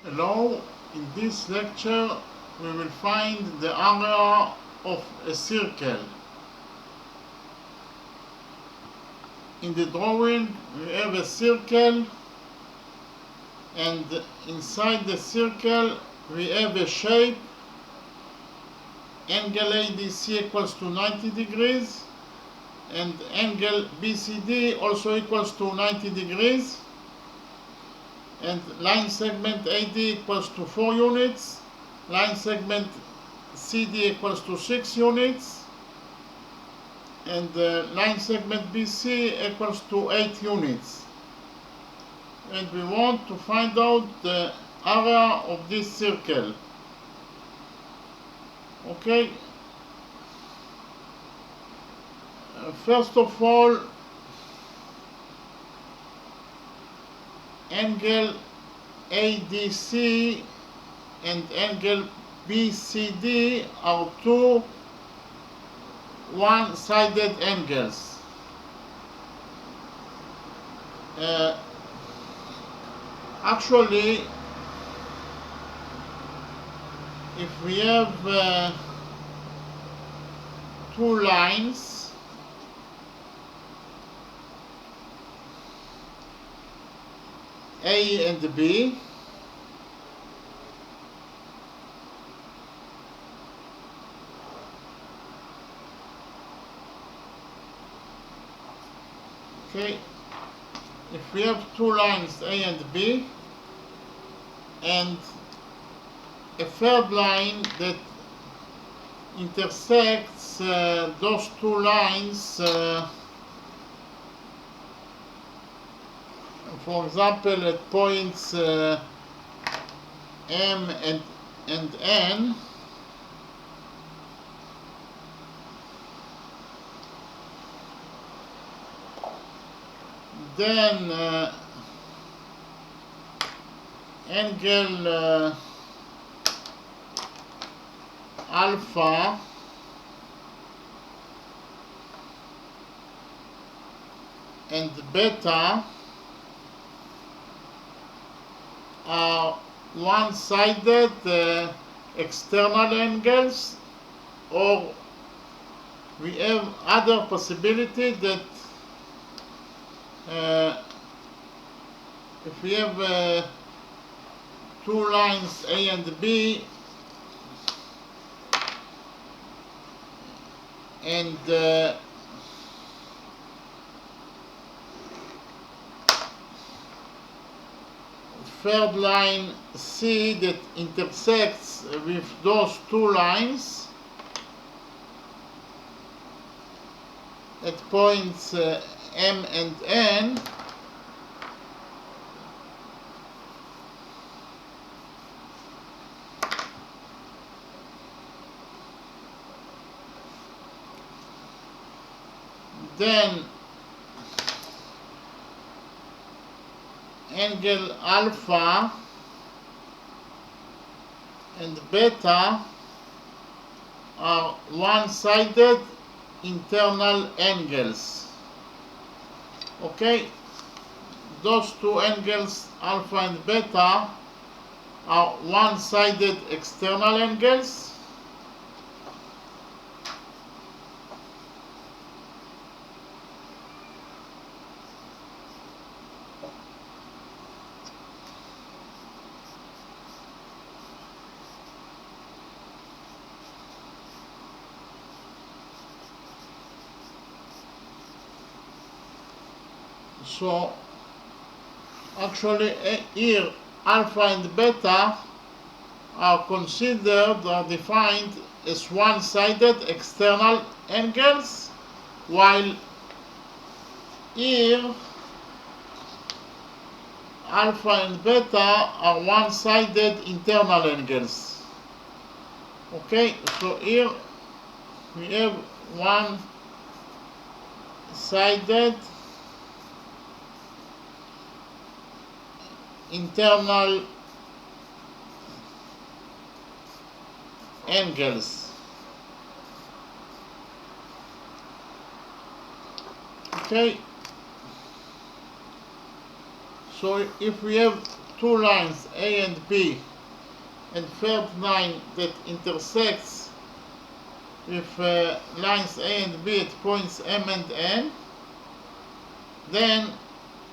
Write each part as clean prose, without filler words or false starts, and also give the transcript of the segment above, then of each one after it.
Hello, in this lecture we will find the area of a circle. In the drawing we have a circle, and inside the circle we have a shape. Angle ADC equals to 90 degrees and angle BCD also equals to 90 degrees, and line segment AD equals to 4 units, line segment CD equals to 6 units, and line segment BC equals to 8 units. And we want to find out the area of this circle. Okay, first of all, angle ADC and angle BCD are two one-sided angles. Actually, if we have two lines, A and B, okay, if we have two lines A and B and a third line that intersects those two lines, for example at points M and N, then angle alpha and beta are one-sided external angles, or we have other possibility that if we have two lines A and B and third line C that intersects with those two lines at points M and N, then angle alpha and beta are one-sided internal angles. Okay, those two angles alpha and beta are one-sided external angles, so actually here alpha and beta are considered or defined as one-sided external angles, while here alpha and beta are one-sided internal angles. Okay, so here we have one-sided internal angles. Okay, so if we have two lines A and B, and third line that intersects with lines A and B at points M and N, then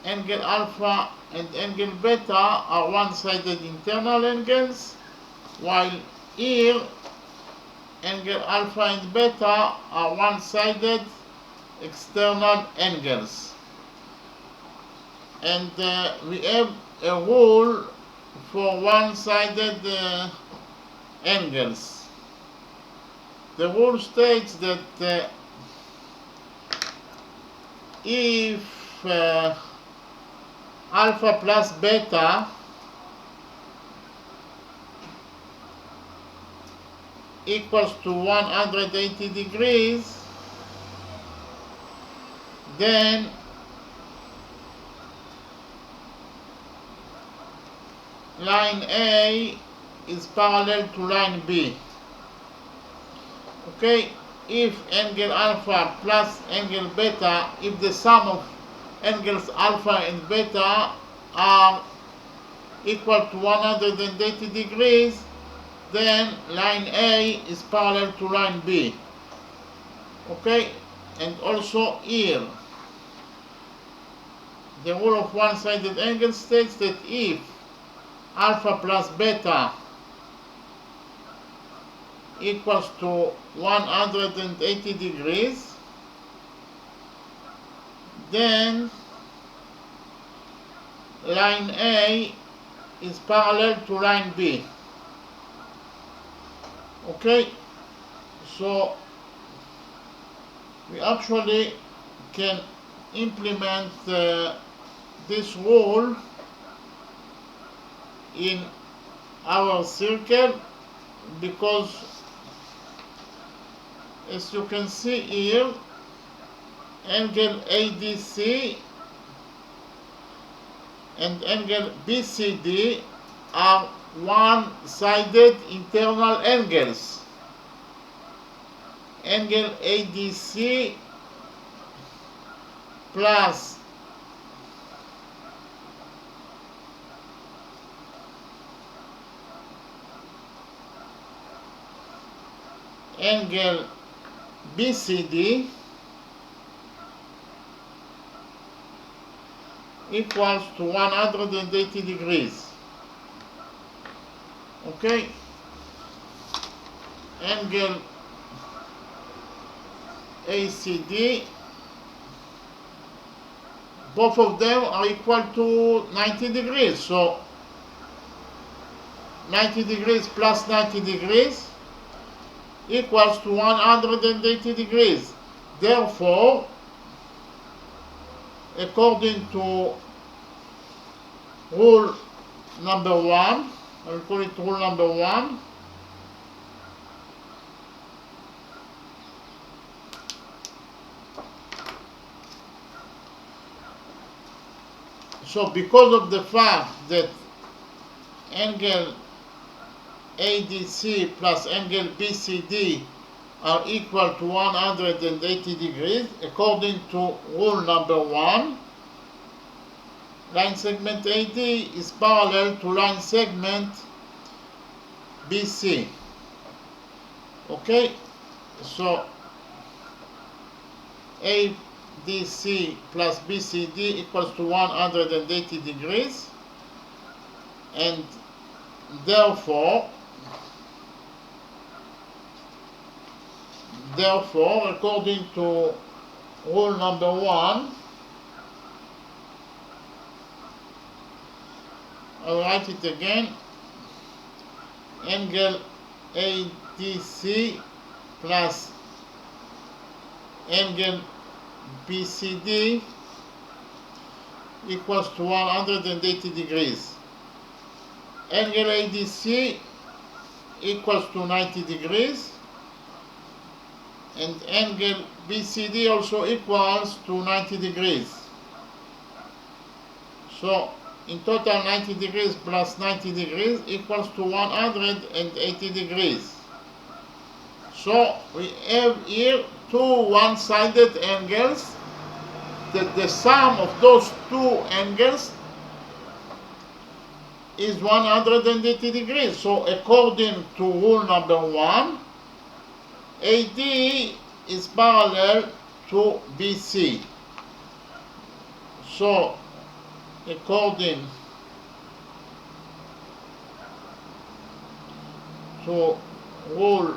angle alpha and angle beta are one-sided internal angles, while here angle alpha and beta are one-sided external angles. And we have a rule for one-sided angles. The rule states that if alpha plus beta equals to 180 degrees, then line A is parallel to line B. Okay, if angle alpha plus angle beta, if the sum of angles alpha and beta are equal to 180 degrees, then line A is parallel to line B. Okay, and also here, the rule of one-sided angle states that if alpha plus beta equals to 180 degrees, then line A is parallel to line B. Okay, so we actually can implement this rule in our circle, because as you can see here, angle ADC and angle BCD are one-sided internal angles. Angle ADC plus angle BCD equals to 180 degrees. Okay, angle ACD, both of them are equal to 90 degrees, so 90 degrees plus 90 degrees equals to 180 degrees. Therefore, according to rule number 1, I will call it rule number 1, so because of the fact that angle ADC plus angle BCD are equal to 180 degrees, according to rule number 1, line segment AD is parallel to line segment BC. Okay, so ADC plus BCD equals to 180 degrees, and therefore, according to rule number 1, I'll write it again, angle ADC plus angle BCD equals to 180 degrees. Angle ADC equals to 90 degrees, and angle BCD also equals to 90 degrees. So in total 90 degrees plus 90 degrees equals to 180 degrees. So we have here two one-sided angles, that the sum of those two angles is 180 degrees. So according to rule number 1, AD is parallel to BC. So according to rule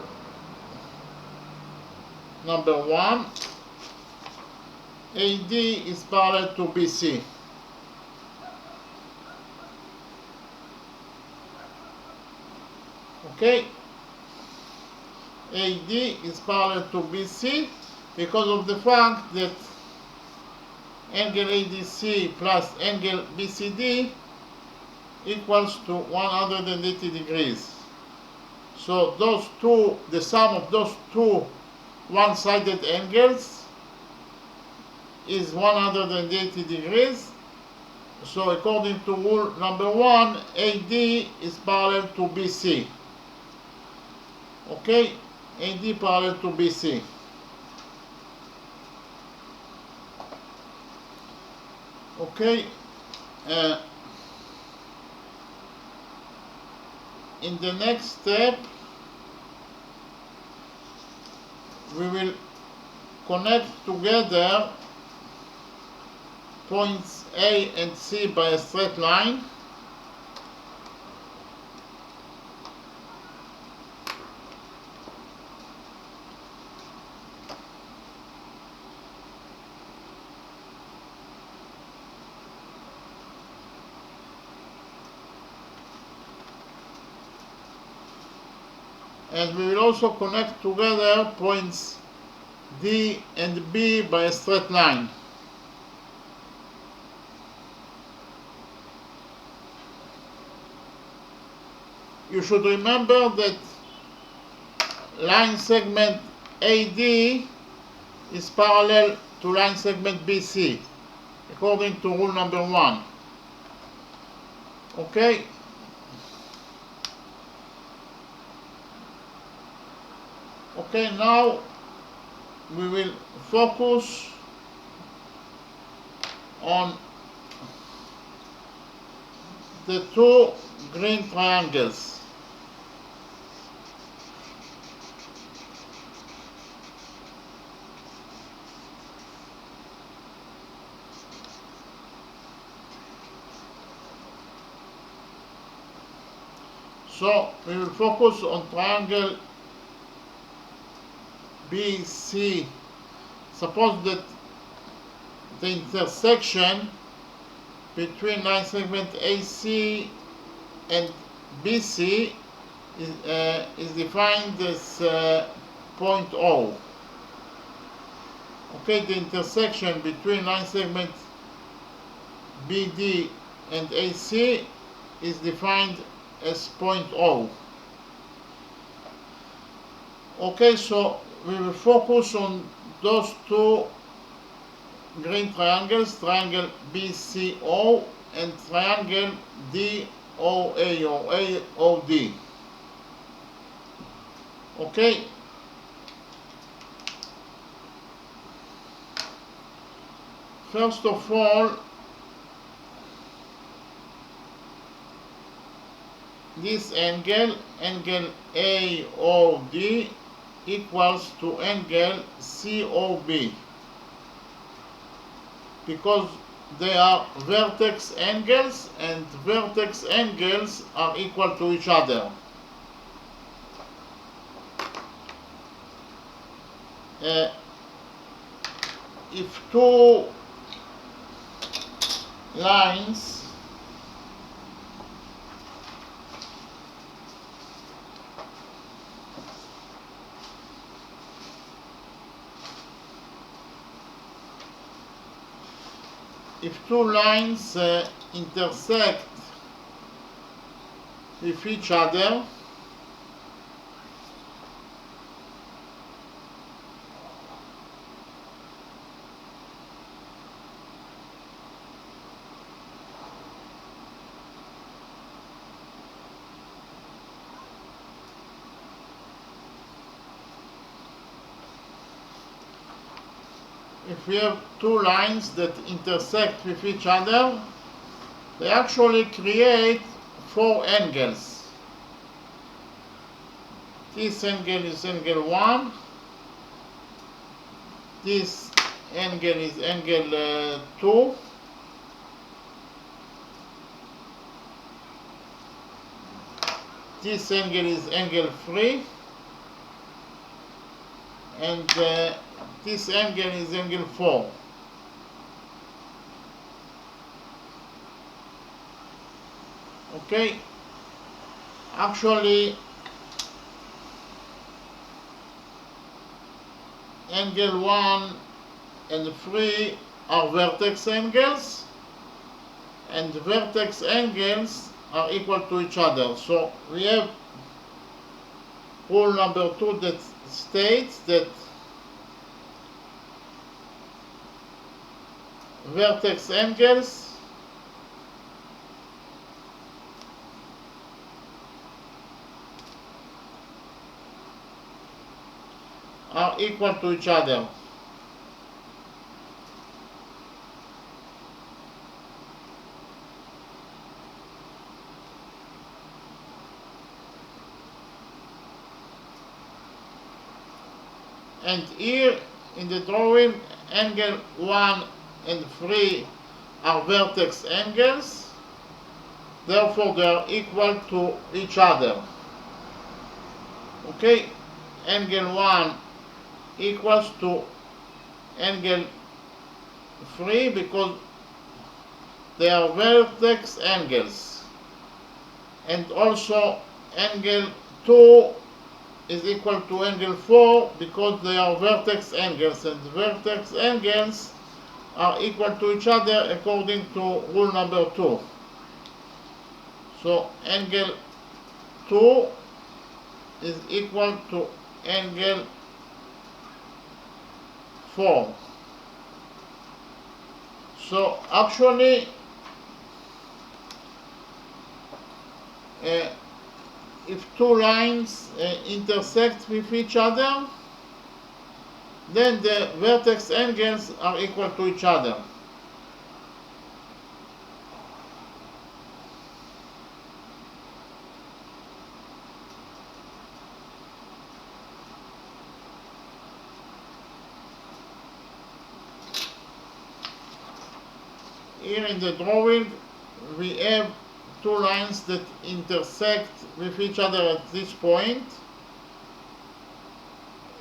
number 1, AD is parallel to BC. Okay, AD is parallel to BC because of the fact that angle ADC plus angle BCD equals to 180 degrees. So those two, the sum of those two one-sided angles is 180 degrees. So according to rule number 1, AD is parallel to BC. Okay, AD parallel to BC. Okay, in the next step, we will connect together points A and C by a straight line. And we will also connect together points D and B by a straight line. You should remember that line segment AD is parallel to line segment BC, according to rule number 1. Okay? Okay, now we will focus on the two green triangles. So we will focus on triangle BC. Suppose that the intersection between line segment AC and BC is defined as point O. Okay, the intersection between line segment BD and AC is defined as point O. Okay, so we will focus on those two green triangles, triangle BCO and triangle DOA or AOD. Okay. First of all, this angle AOD equals to angle COB, because they are vertex angles and vertex angles are equal to each other. If two lines intersect with each other, if we have two lines that intersect with each other, they actually create four angles. This angle is angle 1. This angle is angle 2. This angle is angle 3. And this angle is angle 4. Okay, actually angle 1 and 3 are vertex angles, and vertex angles are equal to each other. So we have rule number 2 that states that vertex angles are equal to each other. And here in the drawing, angle 1 and 3 are vertex angles, therefore they are equal to each other. Okay, angle 1 equals to angle 3 because they are vertex angles, and also angle 2 is equal to angle 4 because they are vertex angles, and vertex angles are equal to each other according to rule number 2. So angle 2 is equal to angle 4. So actually if two lines intersect with each other, then the vertex angles are equal to each other. Here in the drawing we have two lines that intersect with each other at this point,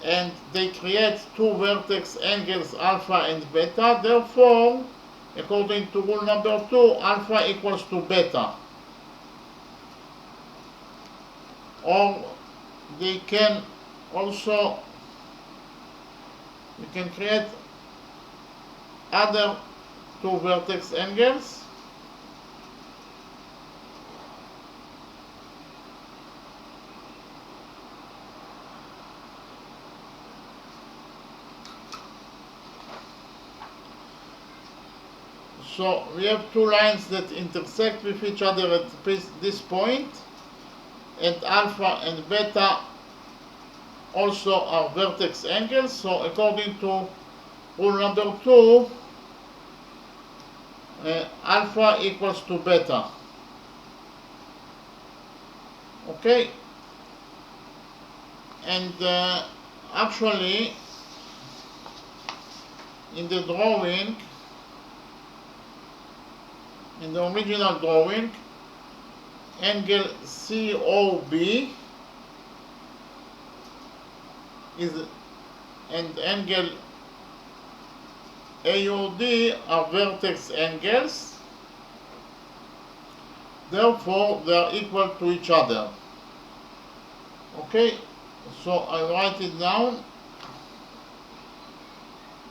and they create two vertex angles alpha and beta. Therefore, according to rule number 2, alpha equals to beta. Or they can also, we can create other two vertex angles. So we have two lines that intersect with each other at this point, and alpha and beta also are vertex angles. So according to rule number 2, alpha equals to beta. Okay, and actually in the drawing, in the original drawing, angle COB is and angle AOD are vertex angles, therefore they are equal to each other. Okay, so I write it down.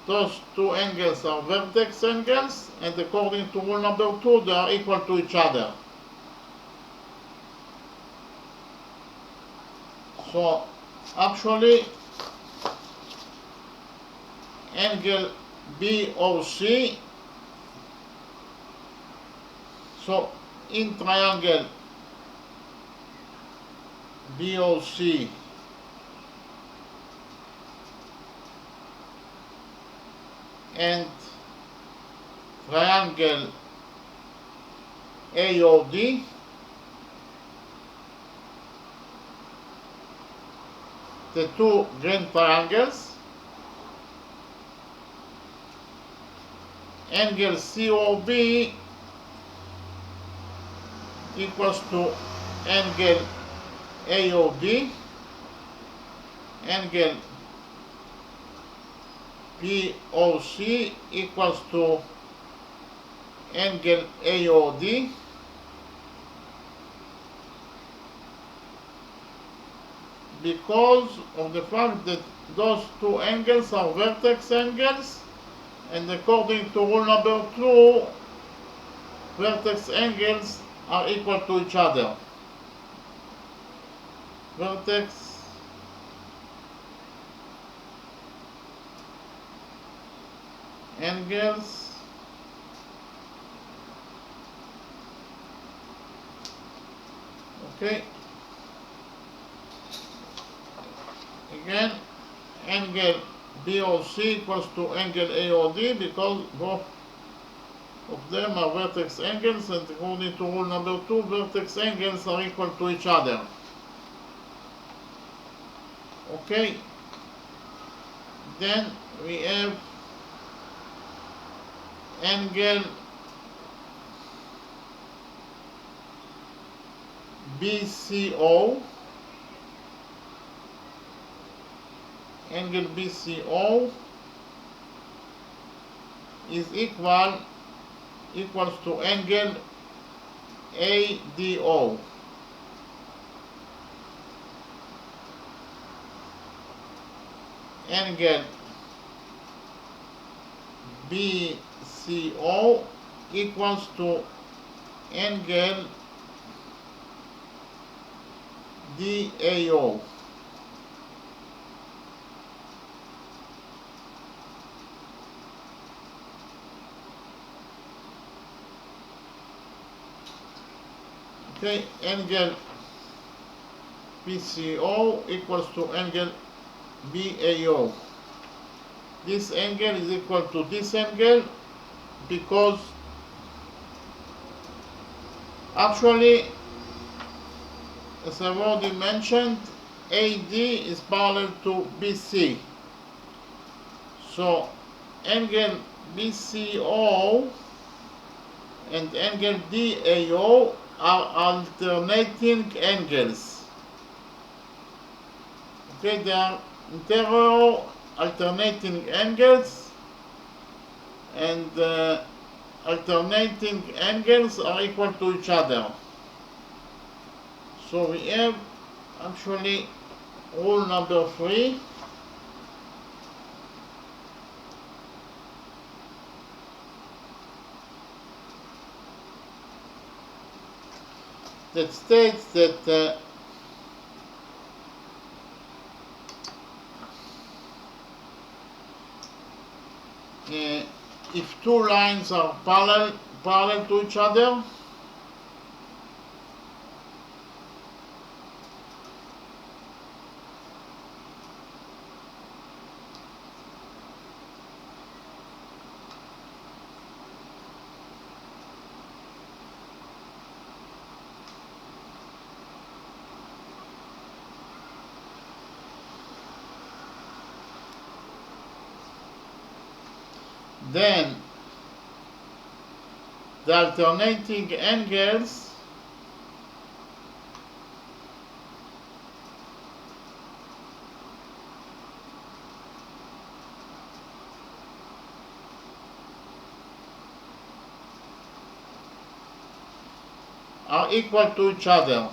Those two angles are vertex angles, and according to rule number 2, they are equal to each other. So actually angle BOC, so in triangle BOC and triangle AOD, the two green triangles. Angle COB equals to angle AOB. Angle POC equals to angle AOD. Because of the fact that those two angles are vertex angles, and according to rule number 2, vertex angles are equal to each other. Vertex angles okay. Again, angle BOC equals to angle AOD because both of them are vertex angles, and according to rule number 2, vertex angles are equal to each other. Okay, then we have angle BCO. Angle BCO is equals to angle ADO. Angle BCO equals to angle DAO. Okay, angle BCO equals to angle BAO. This angle is equal to this angle because actually, as I've already mentioned, AD is parallel to BC. So angle BCO and angle DAO are alternating angles. Okay, they are interior alternating angles, and alternating angles are equal to each other. So we have actually rule number 3. That states that if two lines are parallel to each other, then the alternating angles are equal to each other.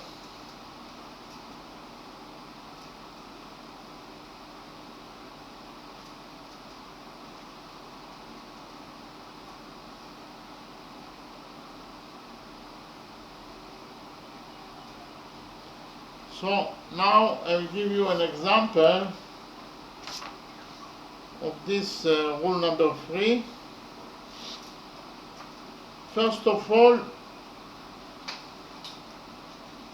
So now I'll give you an example of this rule number 3. First of all,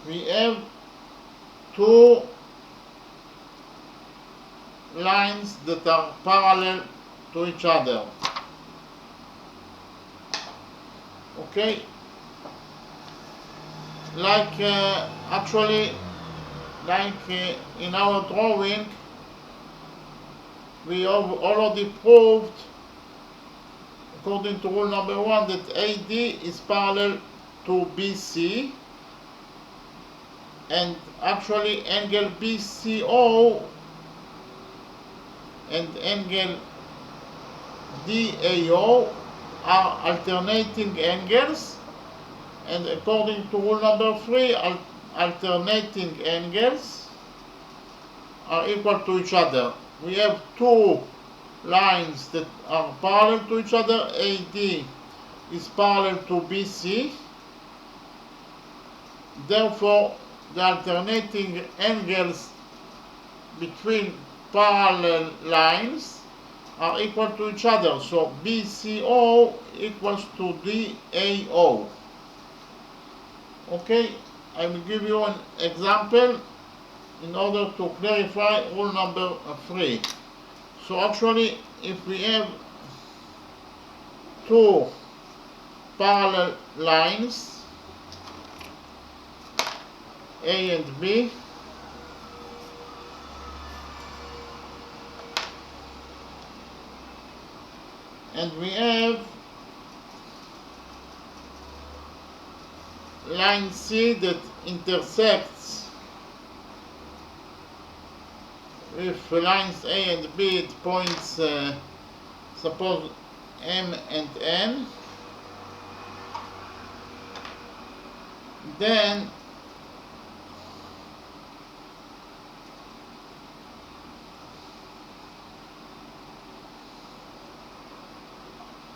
we have two lines that are parallel to each other. Okay, like actually like in our drawing, we have already proved, according to rule number 1, that AD is parallel to BC, and actually angle BCO and angle DAO are alternating angles, and according to rule number 3, alternating angles are equal to each other. We have two lines that are parallel to each other. AD is parallel to BC. Therefore, the alternating angles between parallel lines are equal to each other. So BCO equals to DAO. Okay, I will give you an example in order to clarify rule number 3. So actually, if we have two parallel lines, A and B, and we have line C that intersects with lines A and B at points, suppose M and N, then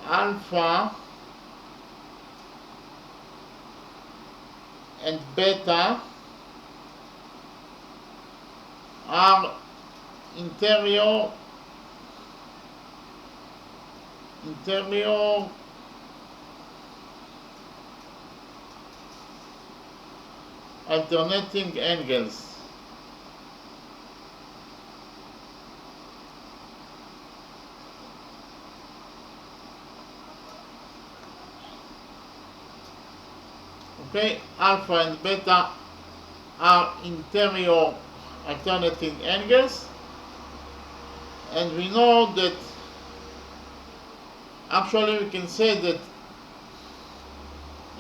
alpha and beta are interior alternating angles. Okay, alpha and beta are interior alternating angles, and we know that actually we can say that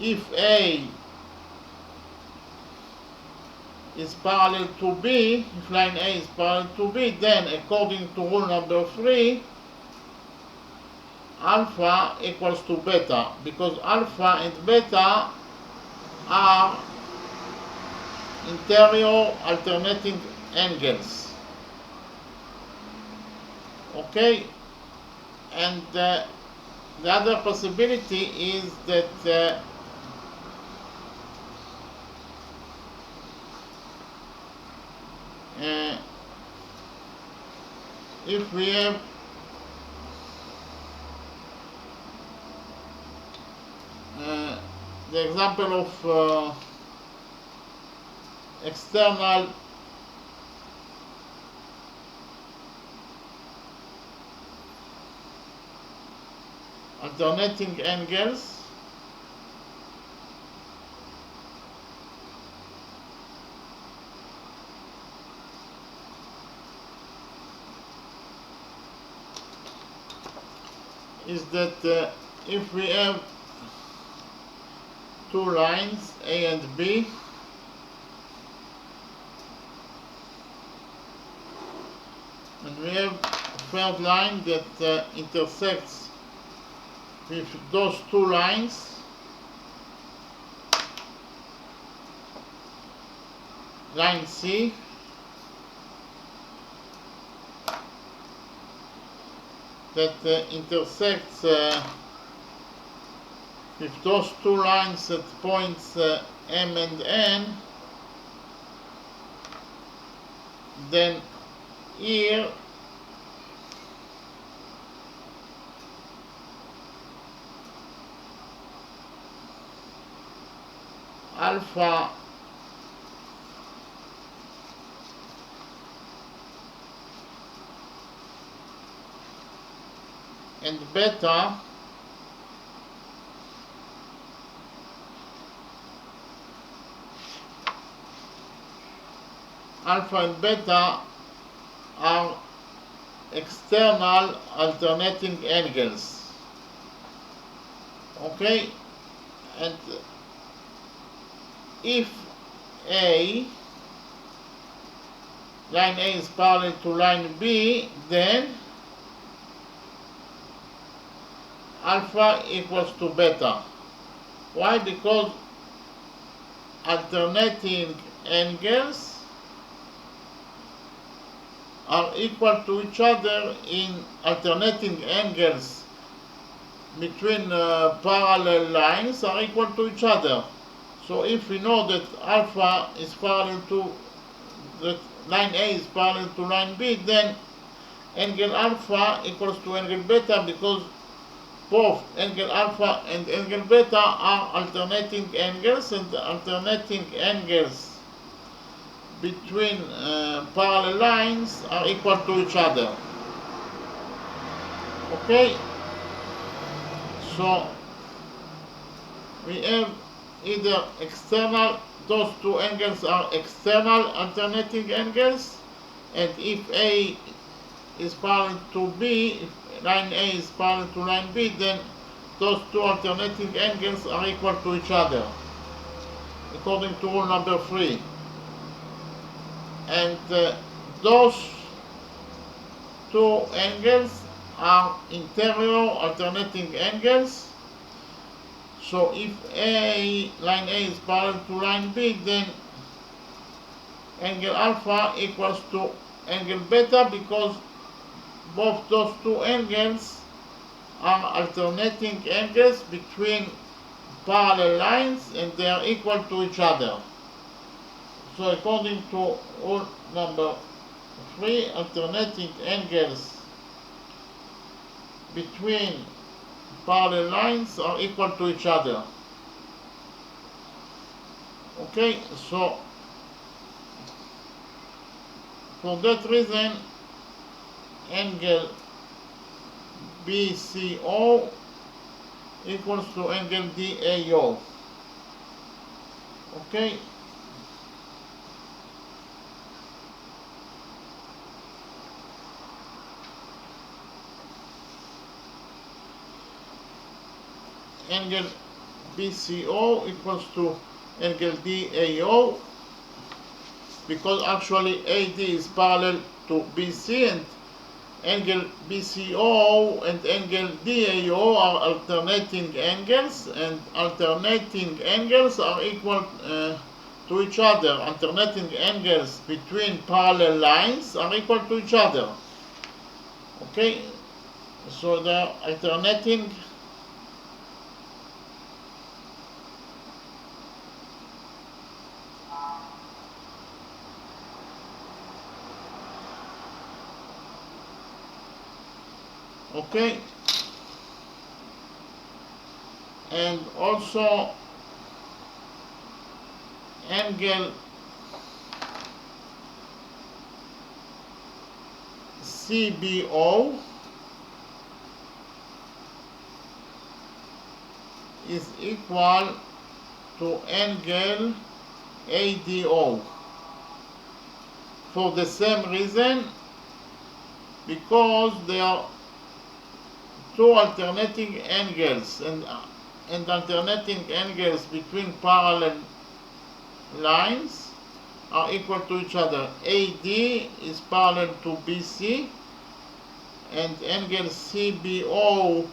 if A is parallel to B, if line A is parallel to B, then according to rule number 3, alpha equals to beta, because alpha and beta are interior alternating angles. Okay, and the other possibility is that if we have the example of external alternating angles, is that if we have two lines A and B, and we have a third line that intersects with those two lines, line C, that intersects with those two lines at points M and N, then here alpha and beta alpha and beta are external alternating angles. Okay, and if line A is parallel to line B, then alpha equals to beta. Why? Because alternating angles are equal to each other in alternating angles between parallel lines are equal to each other. So if we know that alpha is parallel to, that line A is parallel to line B, then angle alpha equals to angle beta, because both angle alpha and angle beta are alternating angles, and alternating angles between parallel lines are equal to each other. Okay, so we have either external, those two angles are external alternating angles, and if A is parallel to B, if line A is parallel to line B, then those two alternating angles are equal to each other, according to rule number 3. And those two angles are interior alternating angles. So if line A is parallel to line B, then angle alpha equals to angle beta, because both those two angles are alternating angles between parallel lines, and they are equal to each other. So according to rule number 3, alternating angles between parallel lines are equal to each other. Okay, so for that reason, angle BCO equals to angle DAO. Okay, angle BCO equals to angle DAO, because actually AD is parallel to BC, and angle BCO and angle DAO are alternating angles, and alternating angles are equal to each other. Alternating angles between parallel lines are equal to each other. Okay, so they are alternating okay, and also angle CBO is equal to angle ADO, for the same reason, because they are two alternating angles, and alternating angles between parallel lines are equal to each other. AD is parallel to BC, and angle CBO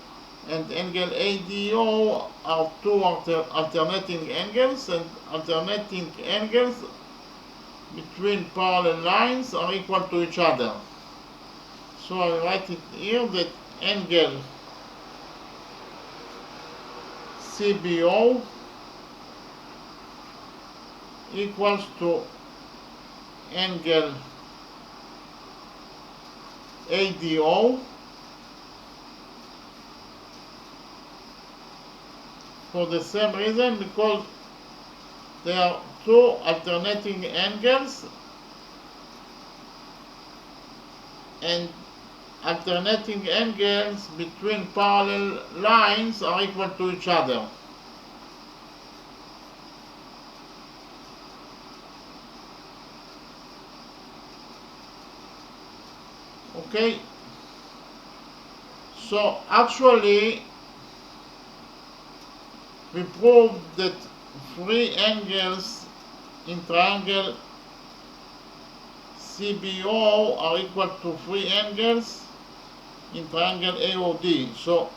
and angle ADO are two alternating angles, and alternating angles between parallel lines are equal to each other. So I write it here that angle CBO equals to angle ADO for the same reason, because there are two alternating angles, and alternating angles between parallel lines are equal to each other. Okay, so actually we proved that three angles in triangle CBO are equal to three angles in triangle AOD. So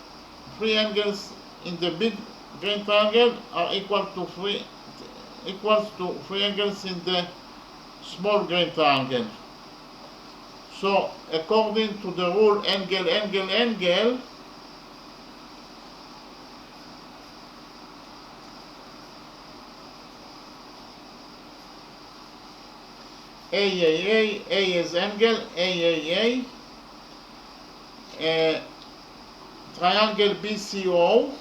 three angles in the big green triangle are equals to three angles in the small green triangle. So according to the rule angle, angle, angle, A is angle, triangle BCO,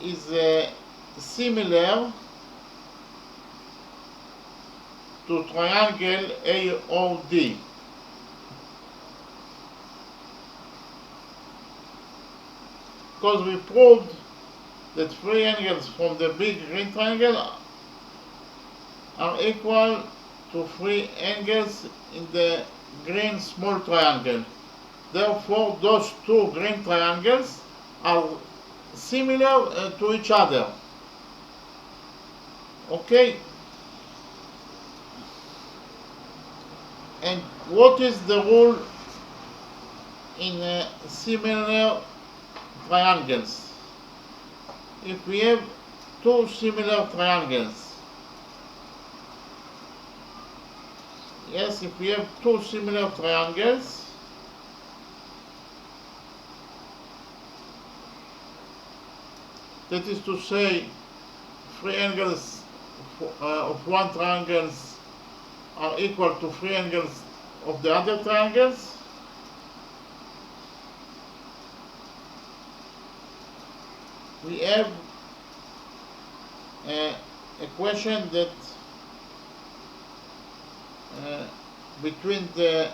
is similar to triangle AOD. Because we proved that three angles from the big green triangle are equal to three angles in the green small triangle. Therefore, those two green triangles are similar to each other. Okay? And what is the rule in similar triangles? If we have two similar triangles, yes, if we have two similar triangles, that is to say, three angles of one triangle are equal to three angles of the other triangles, we have a equation that between the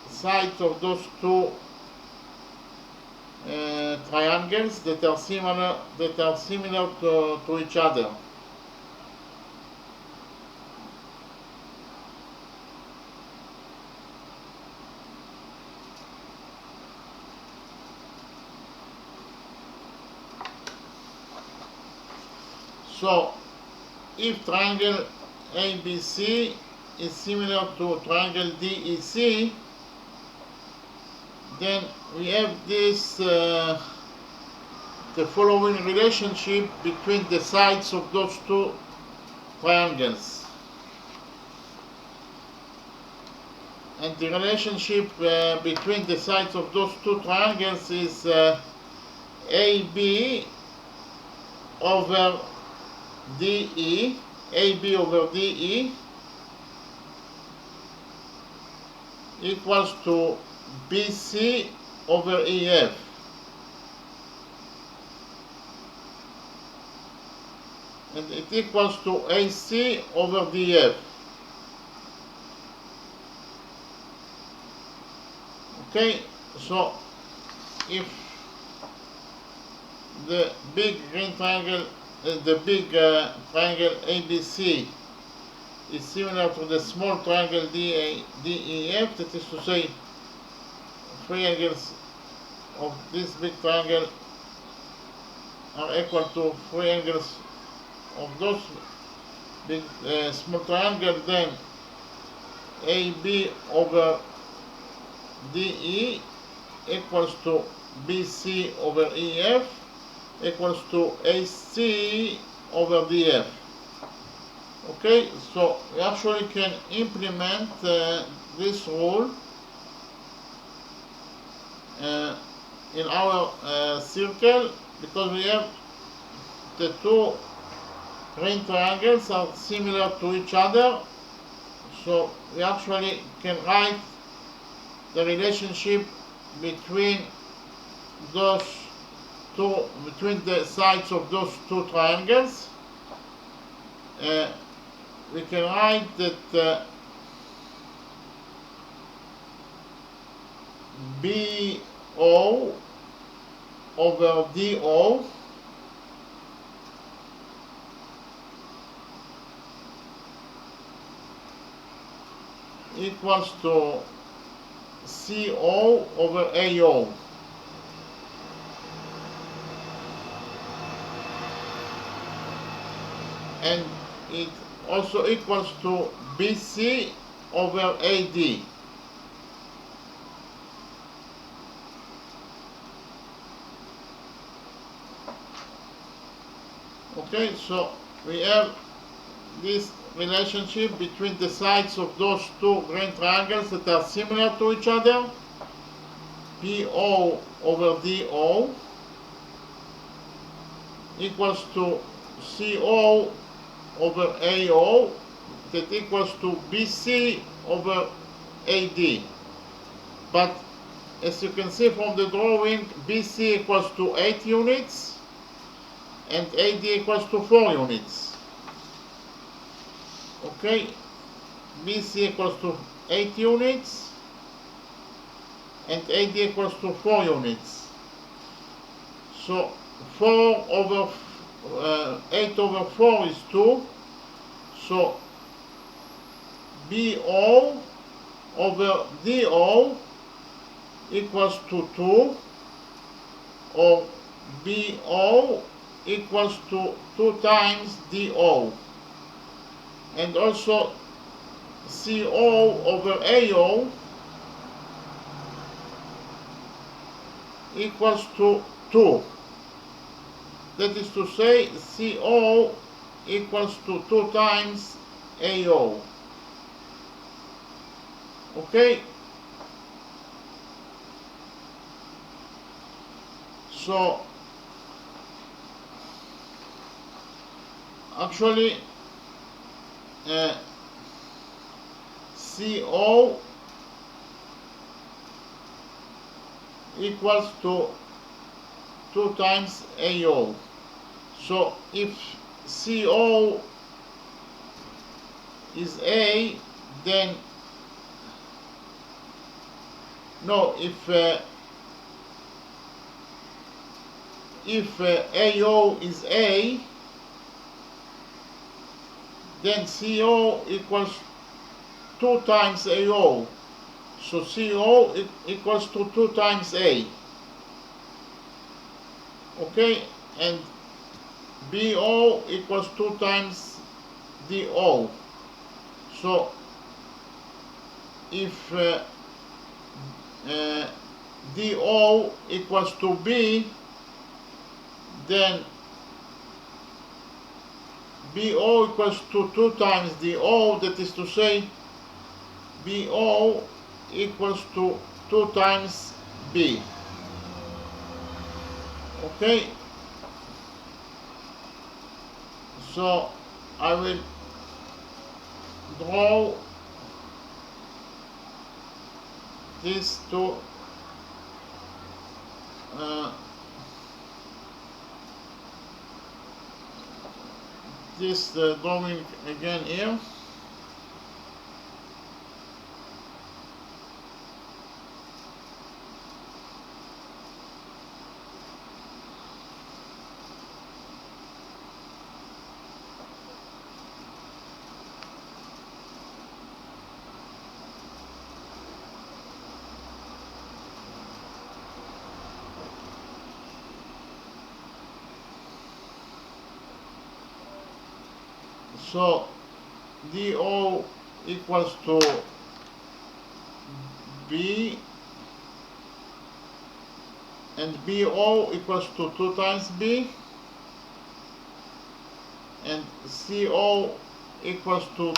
sides of those two triangles that are similar to each other. So, if triangle ABC is similar to triangle DEC, then we have this the following relationship between the sides of those two triangles. And the relationship between the sides of those two triangles is AB over DE, AB over DE equals to BC over EF. And it equals to AC over DF. Okay, so if the big green triangle, the big triangle ABC is similar to the small triangle DEF, that is to say, three angles of this big triangle are equal to three angles of those big small triangle, then AB over DE equals to BC over EF equals to AC over DF. Okay, so we actually can implement this rule in our circle, because we have the two green triangles are similar to each other, so we actually can write the relationship between those two, between the sides of those two triangles. We can write that BO over DO equals to CO over AO. And it also equals to BC over AD. Okay, so we have this relationship between the sides of those two green triangles that are similar to each other. PO over DO equals to CO over AO, that equals to BC over AD. But as you can see from the drawing, BC equals to 8 units and AD equals to 4 units. Okay, BC equals to 8 units and AD equals to 4 units. So 8 over 4 is 2. So BO over DO equals to 2, or BO equals to 2 times DO. And also CO over AO equals to 2. That is to say, CO equals to 2 times AO. Okay? So, actually, CO equals to 2 times AO. So if CO is A, then no, if AO is A, then CO equals 2 times AO. So CO equals to 2 times A. Okay, and BO equals 2 times DO. So if DO equals to B, then BO equals to 2 times DO, that is to say BO equals to 2 times B. Okay, so I will draw these two drawing again here. So DO equals to B, and BO equals to 2 times B, and CO equals to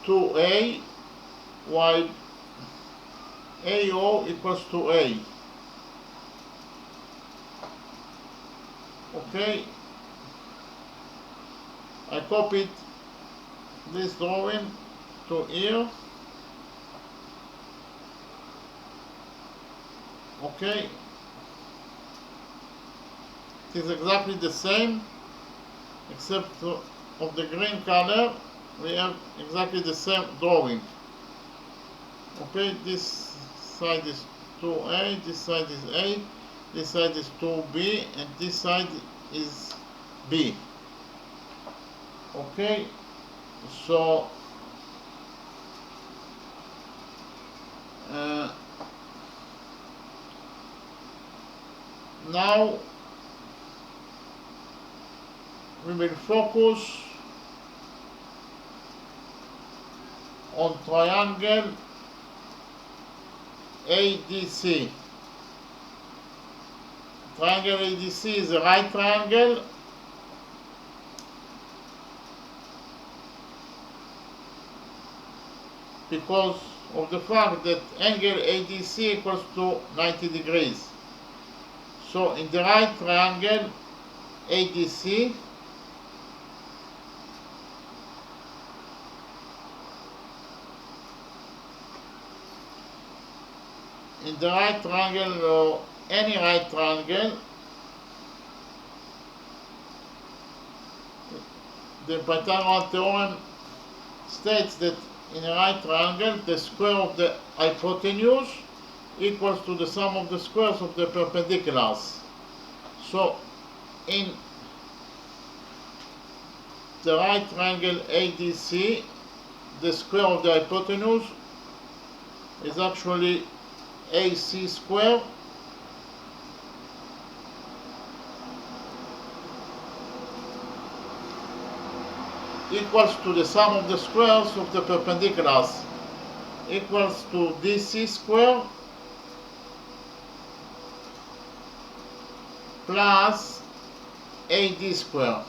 2A, while AO equals to A. Okay, I copied this drawing to here. Okay, it is exactly the same, except of the green color we have exactly the same drawing. Okay, this side is 2A, this side is A, this side is 2B, and this side is B. Okay, so now we will focus on triangle ADC. Triangle ADC is a right triangle because of the fact that angle ADC equals to 90 degrees. So in the right triangle ADC, or any right triangle, the Pythagorean theorem states that in a right triangle the square of the hypotenuse equals to the sum of the squares of the perpendiculars. So in the right triangle ADC, the square of the hypotenuse is actually AC square equals to the sum of the squares of the perpendiculars equals to DC square plus AD square.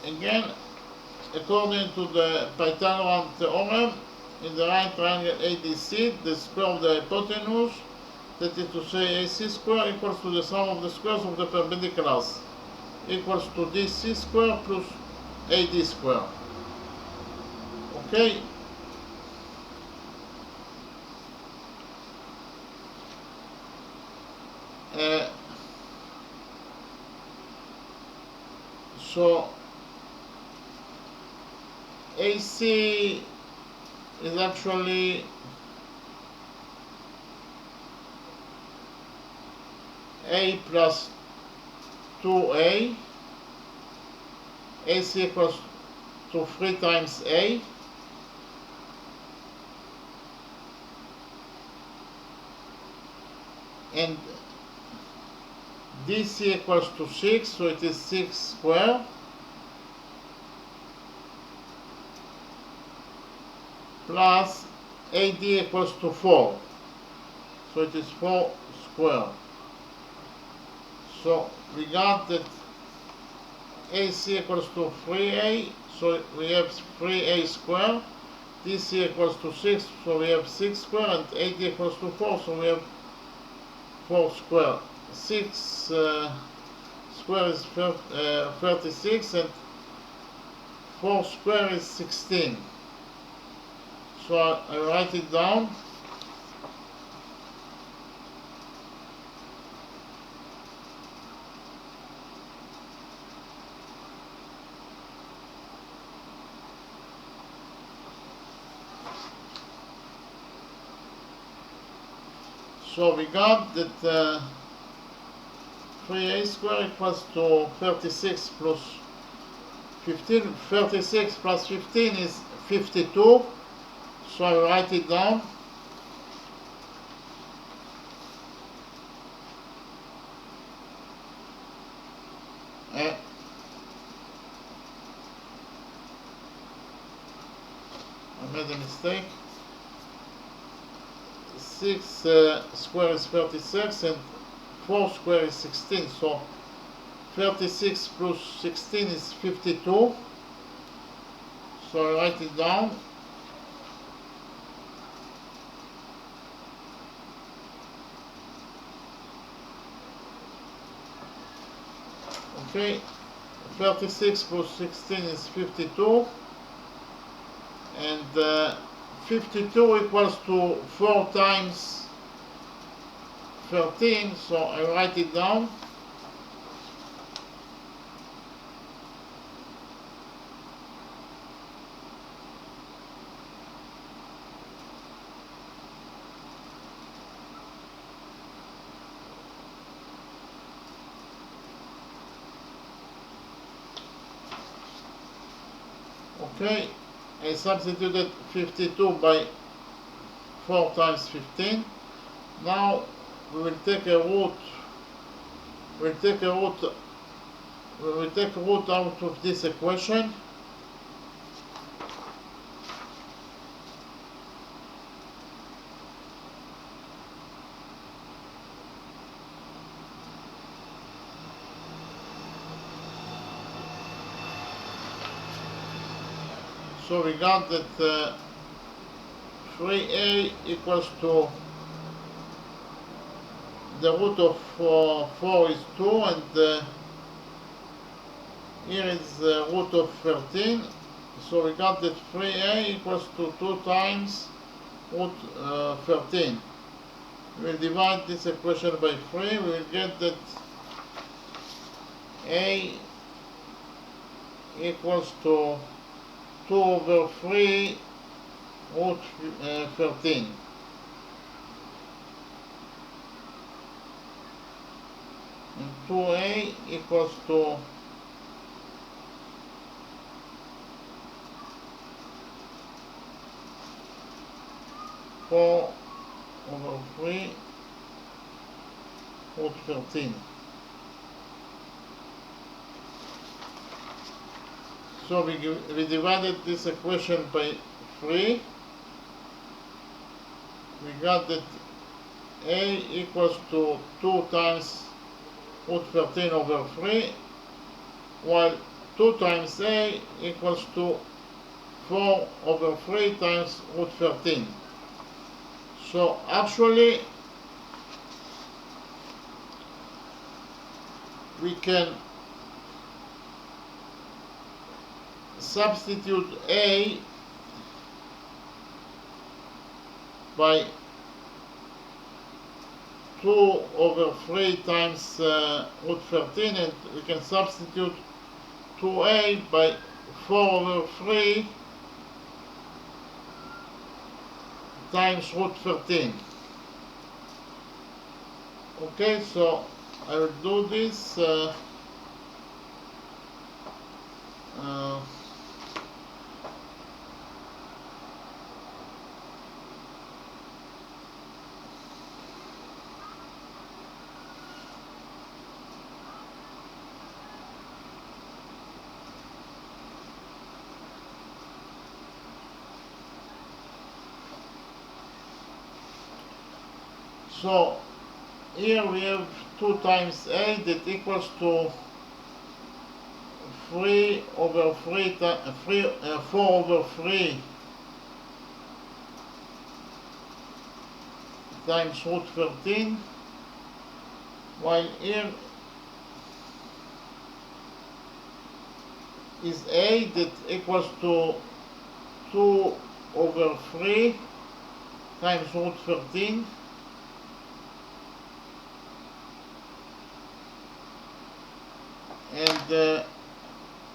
Again, according to the Pythagorean theorem, in the right triangle ADC, the square of the hypotenuse, that is to say AC square, equals to the sum of the squares of the perpendiculars, equals to DC square plus AD square. Okay? So AC is actually A plus 2A. AC equals to 3 times A. And DC equals to 6, so it is 6 square. Plus AD equals to 4, so it is 4 square. So we got that AC equals to 3A, so we have 3A square. DC equals to 6, so we have 6 square, and AD equals to 4, so we have 4 square. 6 square is 36, and 4 square is 16. So I write it down. So we got that 3A square equals to 36 plus 15. 36 plus 15 is 52. So I write it down. I made a mistake. 6 square is 36 and 4 square is 16. So 36 plus 16 is 52. So I write it down. Okay, 36 plus 16 is 52, and 52 equals to 4 times 13, so I write it down. Okay, I substituted 52 by 4 times 15. Now we will take a root. We will take a root out of this equation. So we got that 3a equals to the root of 4 is 2, and here is the root of 13. So we got that 3a equals to 2 times root 13. We will divide this equation by 3. We will get that a equals to 2 over 3 root 13. And 2a equals to 4 over 3 root 13. So we divided this equation by 3. We got that a equals to 2 times root 13 over 3, while 2 times a equals to 4 over 3 times root 13. So actually we can substitute a by 2 over 3 times root 13, and we can substitute 2a by 4 over 3 times root 13. Okay, so I will do this. So here we have 2 times a that equals to 3 over 3, 4 over 3 times root 13, while here is a that equals to 2 over 3 times root 13, and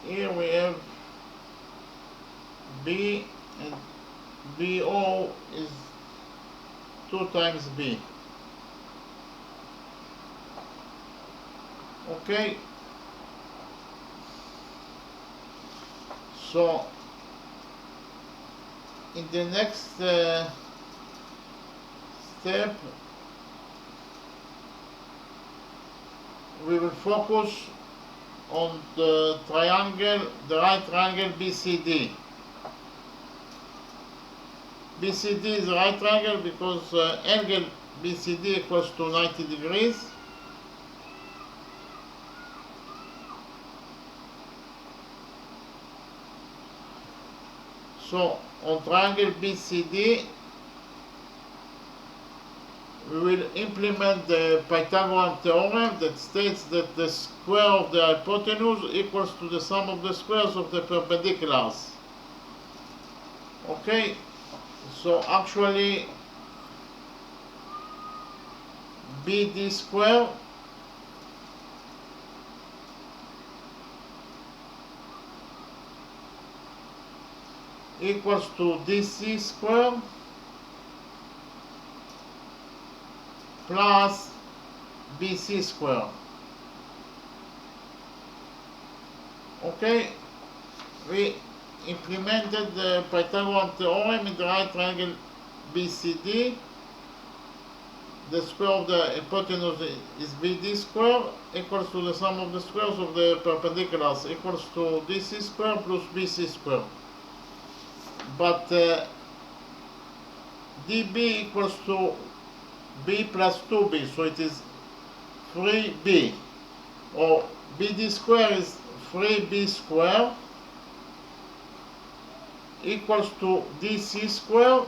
here we have b, and bo is 2 times b. Okay, so in the next step we will focus on the right triangle BCD. BCD is a right triangle because angle BCD equals to 90 degrees. So on triangle BCD we will implement the Pythagorean theorem that states that the square of the hypotenuse equals to the sum of the squares of the perpendiculars. Okay, so actually BD square equals to DC square plus BC square. Okay, we implemented the Pythagorean theorem in the right triangle BCD. The square of the hypotenuse is BD square equals to the sum of the squares of the perpendiculars equals to DC square plus BC square. But DB equals to B plus 2B, so it is 3B, or BD square is 3B square equals to DC square.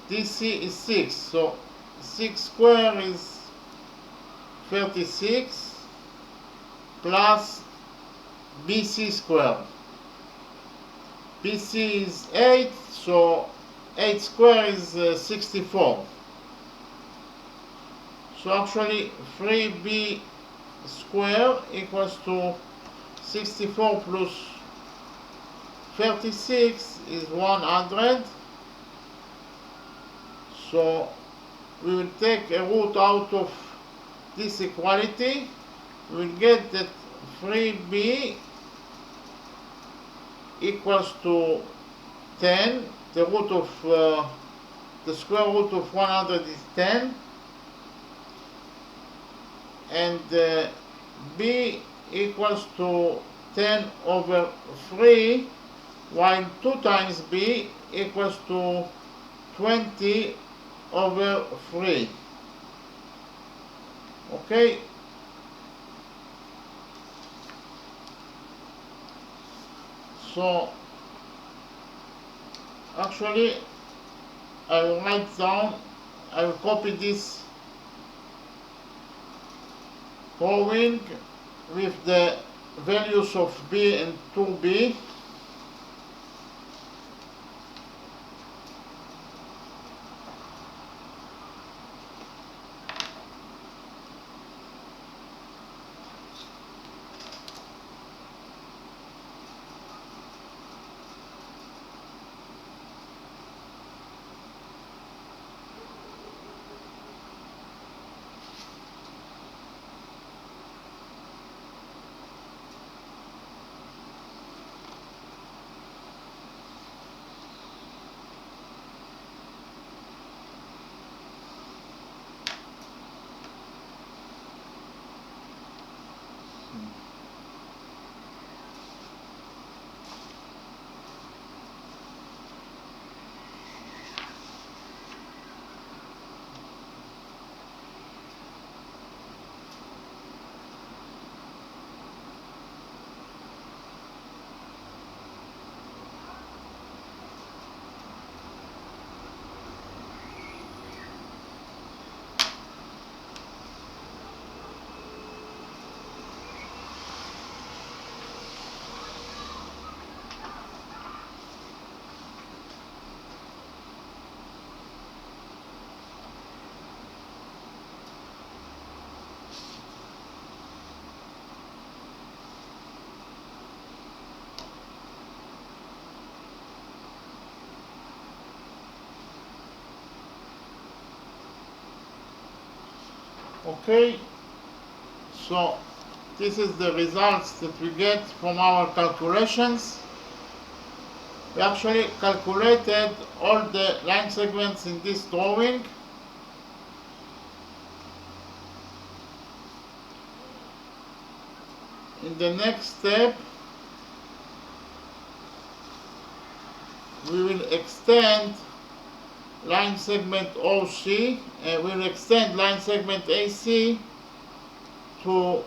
DC is 6, so 6 square is 36 plus BC square. BC is 8, so 8 square is 64. So actually 3B square equals to 64 plus 36 is 100. So we will take a root out of this equality. We will get that 3B equals to 10. The root of the square root of 100 is 10, and B equals to 10 over 3, while 2 times B equals to 20 over 3. Okay, so actually I will write down, I will copy this drawing with the values of B and 2B. Okay, so this is the results that we get from our calculations. We actually calculated all the line segments in this drawing. In the next step, we will extend line segment OC, and we will extend line segment AC to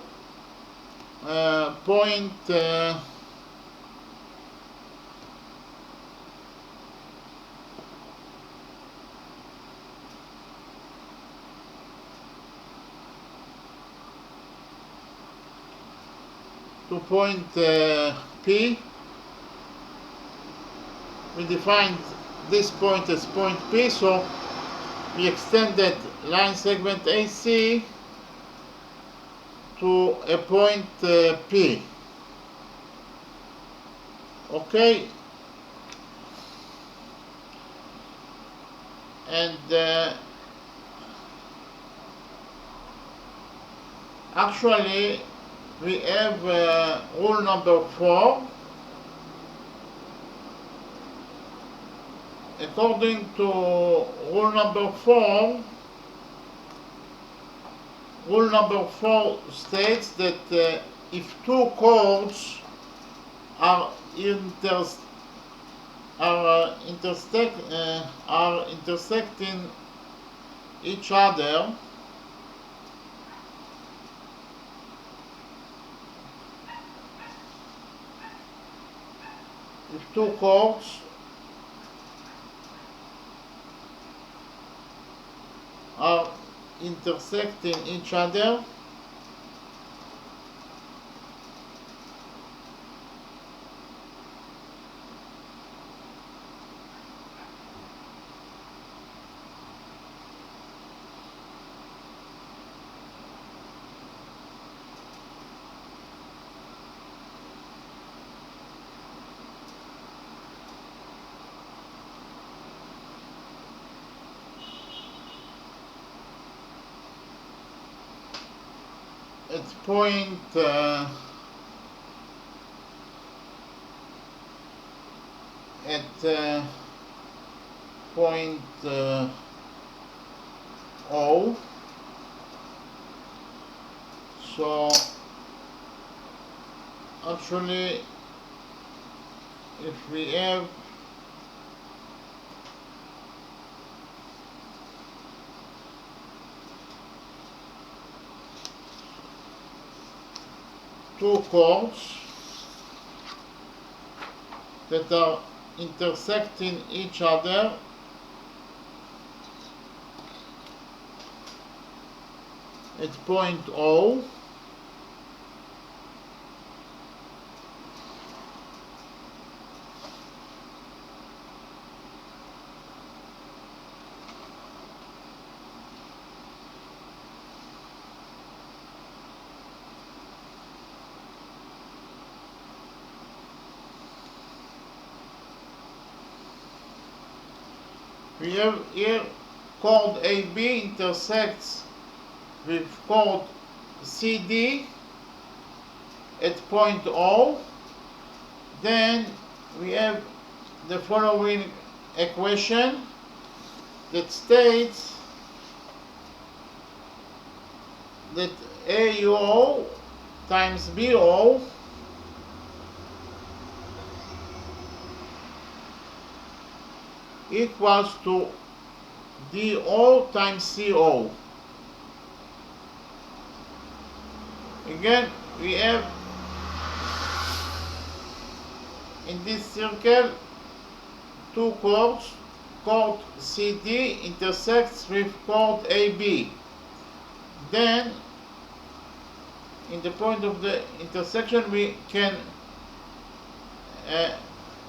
point P. We defined this point as point P, so we extended line segment AC to a point P. Okay, and actually we have rule number 4. according to rule number 4, rule number 4 states that if two chords are intersecting each other, if two chords are intersecting each other, at point point O. So actually, if we have two chords that are intersecting each other, at point O, we have here chord AB intersects with chord CD at point O. Then we have the following equation that states that AO times BO equals to DO times CO. Again, we have in this circle two chords. Chord CD intersects with chord AB. Then, in the point of the intersection, we can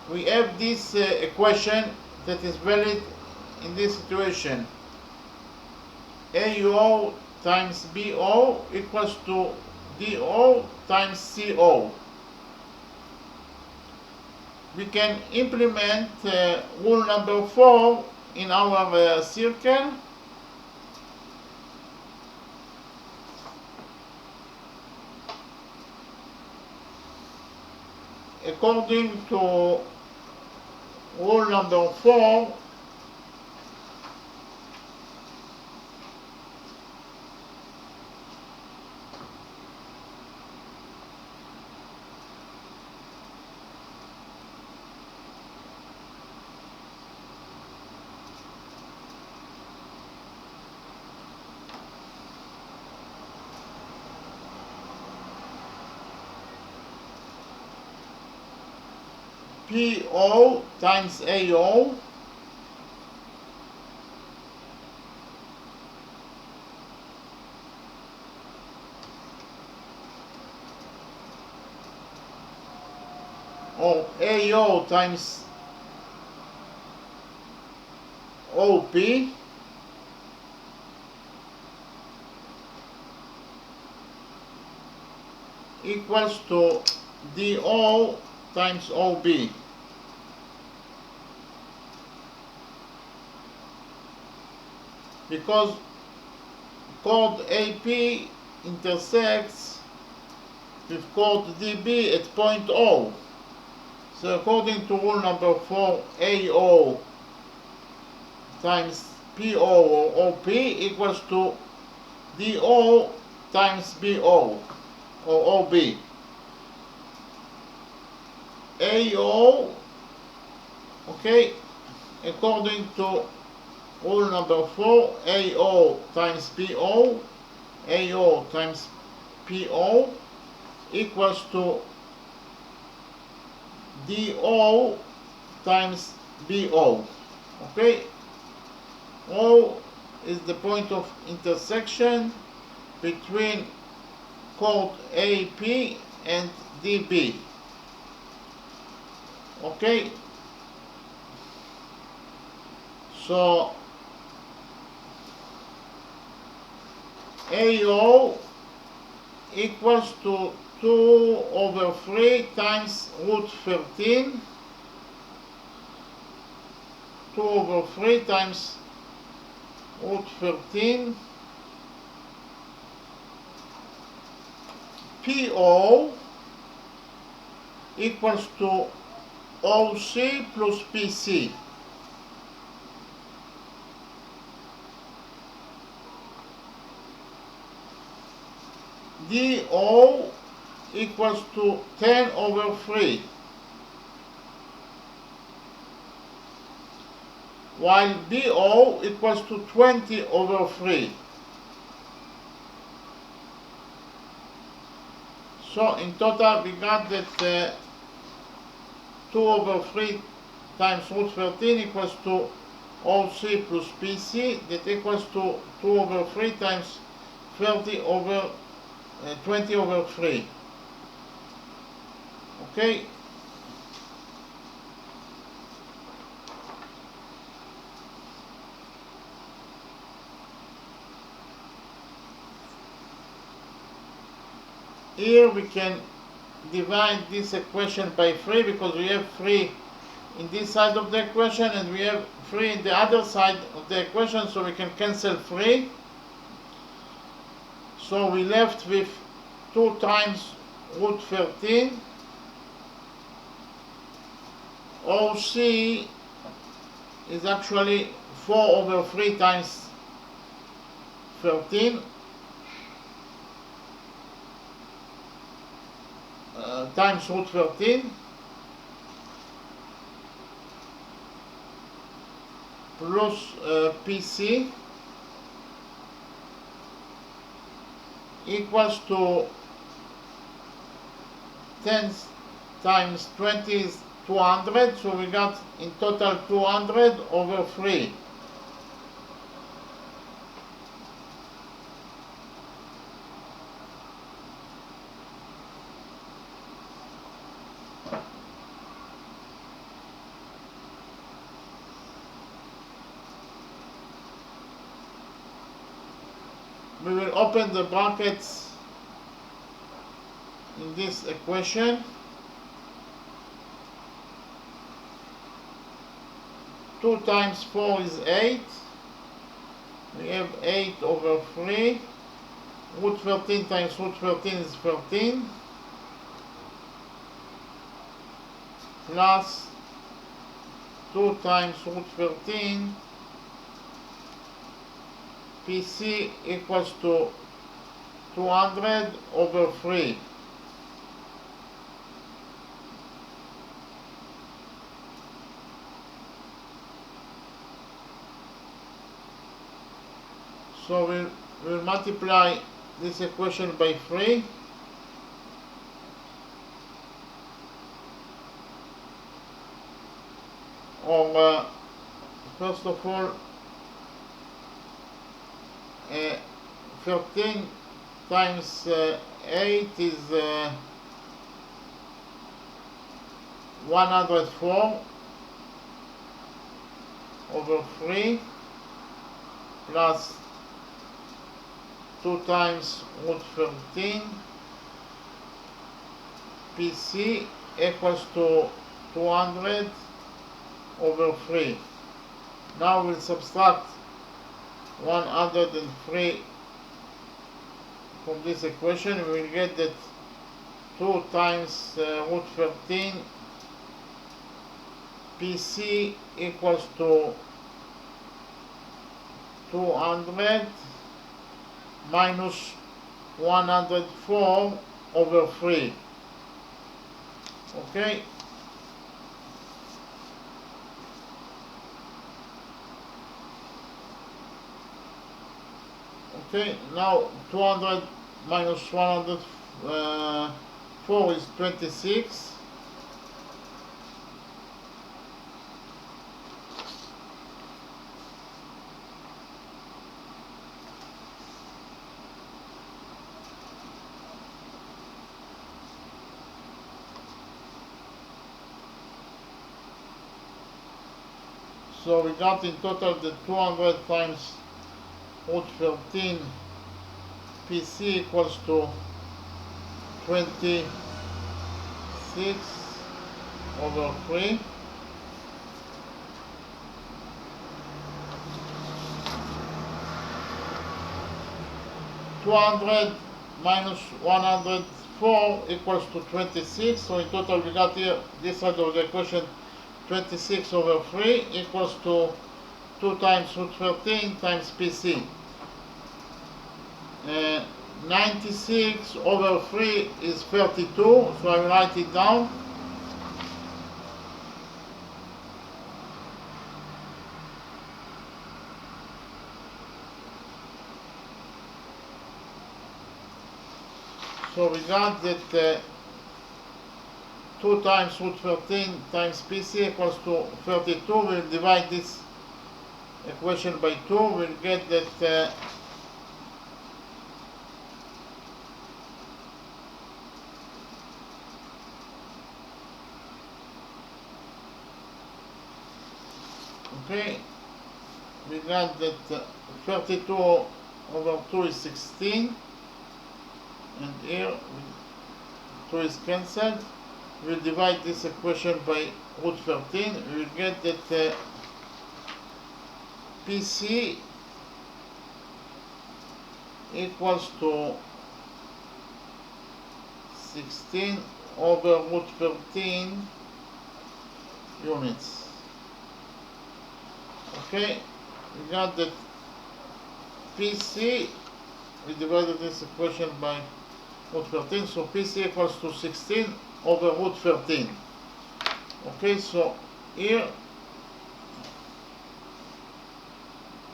we have this equation that is valid in this situation. AO times BO equals to DO times CO. We can implement rule number 4 in our circle. According to rule number 4, PO times AO or AO times OP equals to DO times OB. Because chord AP intersects with chord DB at point O. So according to rule number 4, AO times PO or OP equals to DO times BO or OB. AO, okay, according to rule number 4, AO times PO, AO times PO equals to DO times BO. Okay, O is the point of intersection between chord AP and DB. Okay, so AO equals to 2/3 times root 13, 2/3 times root 13. PO equals to OC plus PC. DO equals to 10/3, while BO equals to 20/3. So in total we got that 2/3 times root 13 equals to OC plus PC, that equals to 2/3 times 20/3. Okay. Here we can divide this equation by 3 because we have 3 in this side of the equation and we have 3 in the other side of the equation, so we can cancel 3. So we left with 2 times root 13. OC is actually 4/3 times 13 times root 13 plus PC equals to 10 times 20 is 200, so we got in total 200/3. We will open the brackets in this equation. 2 times 4 is 8. We have 8/3. Root 13 times root 13 is 13. Plus 2 times root 13. PC equals to 200/3. So we'll multiply this equation by 3. Or first of all, 13 times 8 is 104/3 plus 2 times root 13 PC equals to 200/3. Now we'll subtract 103 from this equation. We will get that 2 times root 13 PC equals to 200 minus 104 over 3. Okay, now 200 minus 104 is 26. So we got in total the 200 times root 13 PC equals to 26 over 3. (200 minus 104 equals to 26). So in total we got here this side of the equation 26 over 3 equals to 2 times root 13 times PC. 96 over 3 is 32, so I will write it down. So we got that 2 times root 13 times PC equals to 32. We'll divide this equation by 2. We'll get that okay, we got that 32 over 2 is 16, and here 2 is cancelled. We'll divide this equation by root 13. We'll get that PC equals to 16 over root 13 units. Okay, we got that PC, we divided this equation by root 13, so PC equals to 16 over root 13. Okay, so here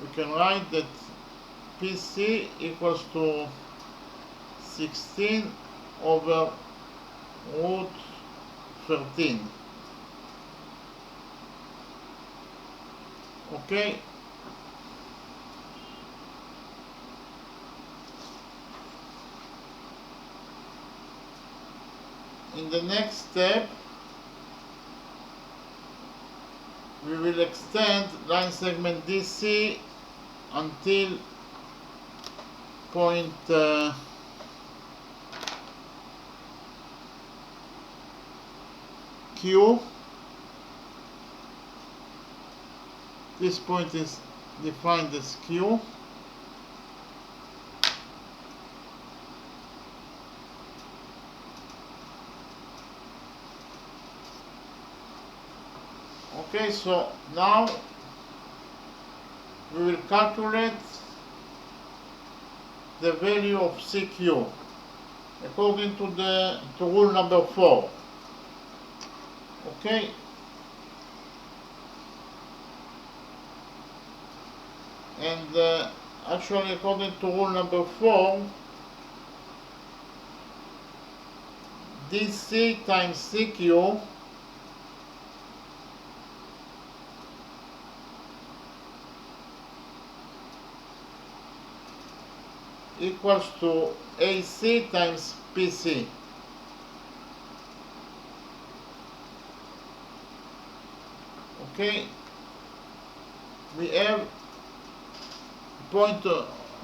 we can write that PC equals to 16 over root 13. Okay. In the next step, we will extend line segment DC until point Q. This point is defined as Q. Okay, so now we will calculate the value of CQ according to rule number 4. Okay. And actually, according to rule number 4, DC times CQ equals to AC times PC. Okay, we have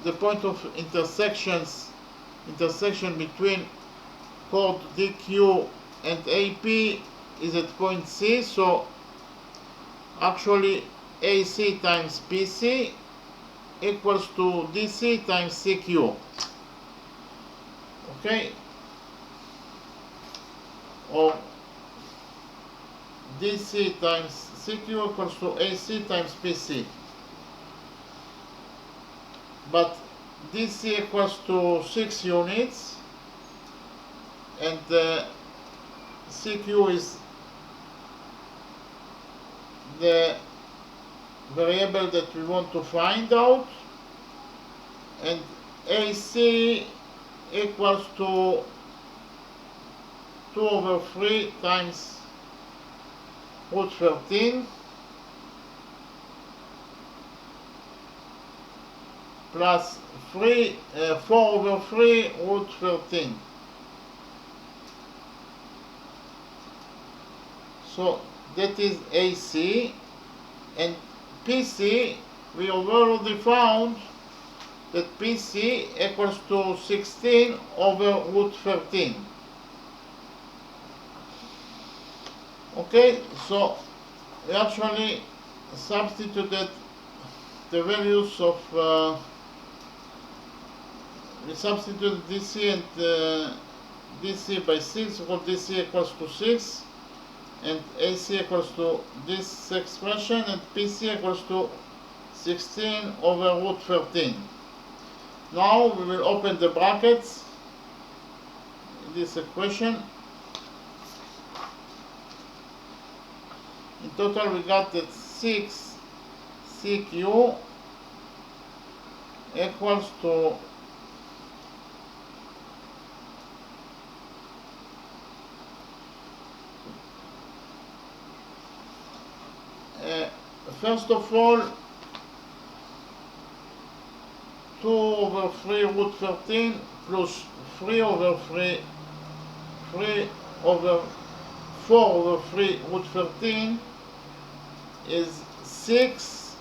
the point of intersection between chord DQ and AP is at point C, so actually AC times PC equals to DC times CQ. Okay, or DC times CQ equals to AC times PC. but DC equals to 6 units, and CQ is the variable that we want to find out, and AC equals to 2 over 3 times root 13 plus 4 over 3 root 13. So that is AC, and PC, we have already found that PC equals to 16 over root 13. Okay, so we actually substituted the values of we substituted DC and DC by 6, because DC equals to 6, and AC equals to this expression, and PC equals to 16 over root 13. Now we will open the brackets in this equation. In total we got that 6 CQ equals to first of all 2 over 3 root 13 plus 3 over 3 over 4 over 3 root 13 is 6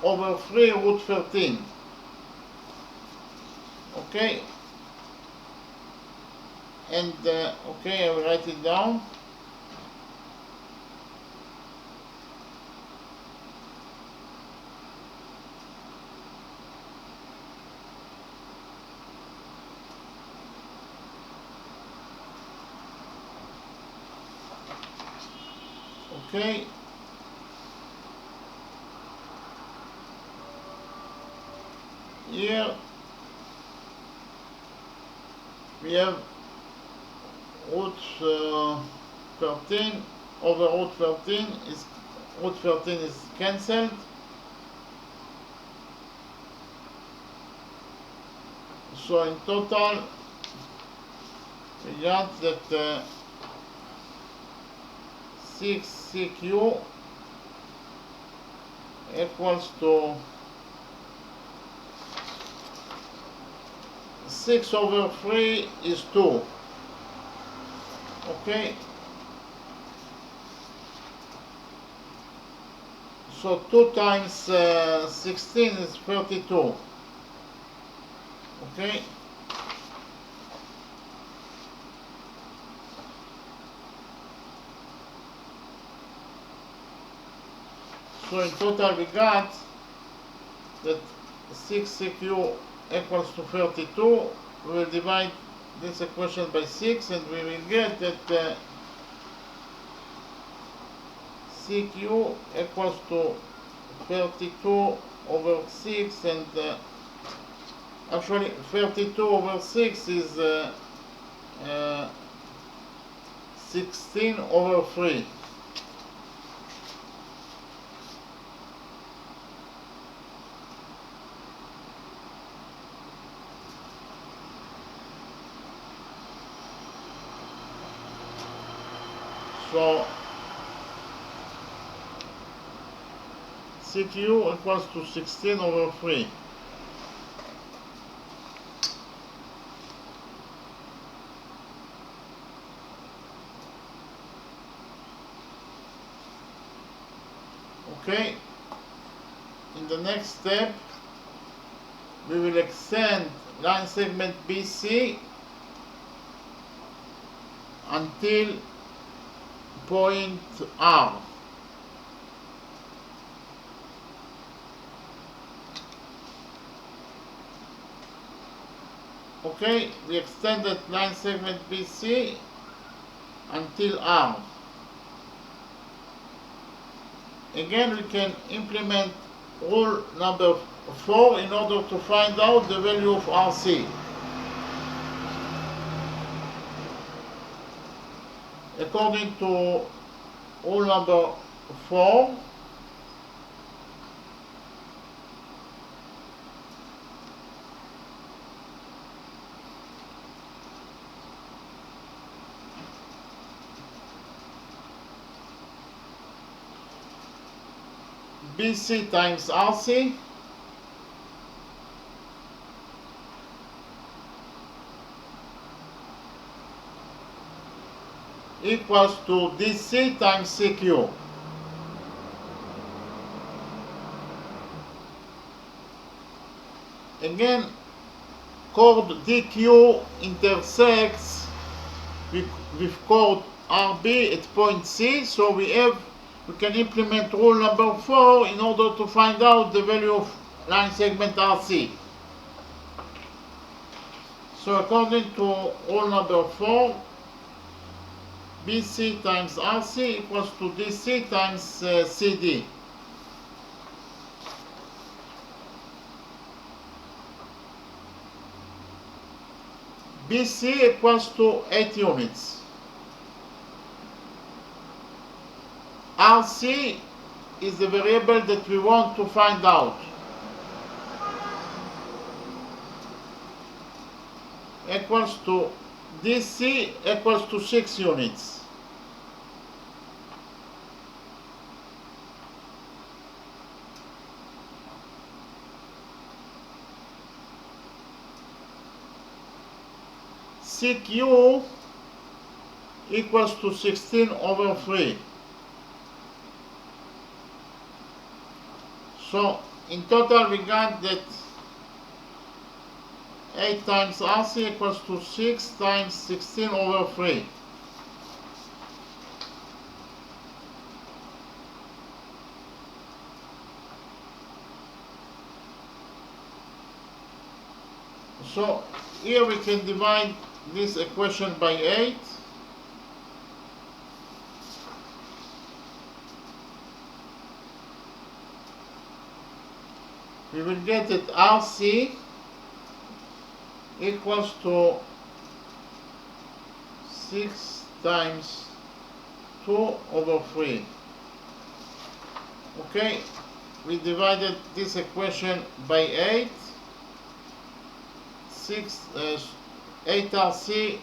over 3 root 13. Okay, and okay, I will write it down. Okay, here we have root 13 over root 13 is root 13 is cancelled, so in total we got that 6 CQ equals to 6 over 3 is 2. Okay, so 2 times 16 is 32. Okay, so in total we got that 6 CQ equals to 32. We will divide this equation by 6, and we will get that CQ equals to 32 over 6, and actually 32 over 6 is 16 over 3. So CQ equals to 16 over 3. Okay, in the next step we will extend line segment BC until point R. Okay, we extended line segment BC until R. Again, we can implement rule number 4 in order to find out the value of RC. According to rule number 4, BC times RC equals to DC times CQ. Again, chord DQ intersects with chord RB at point C, so we can implement rule number 4 in order to find out the value of line segment RC. So according to rule number 4, BC times RC equals to DC times CD. BC equals to 8 units. RC is the variable that we want to find out. Equals to DC equals to 6 units. CQ equals to 16 over 3. So in total we got that 8 times RC equals to 6 times 16 over 3. So here we can divide this equation by 8. We will get that RC equals to 6 times 2 over 3. Okay, we divided this equation by 8. 8 RC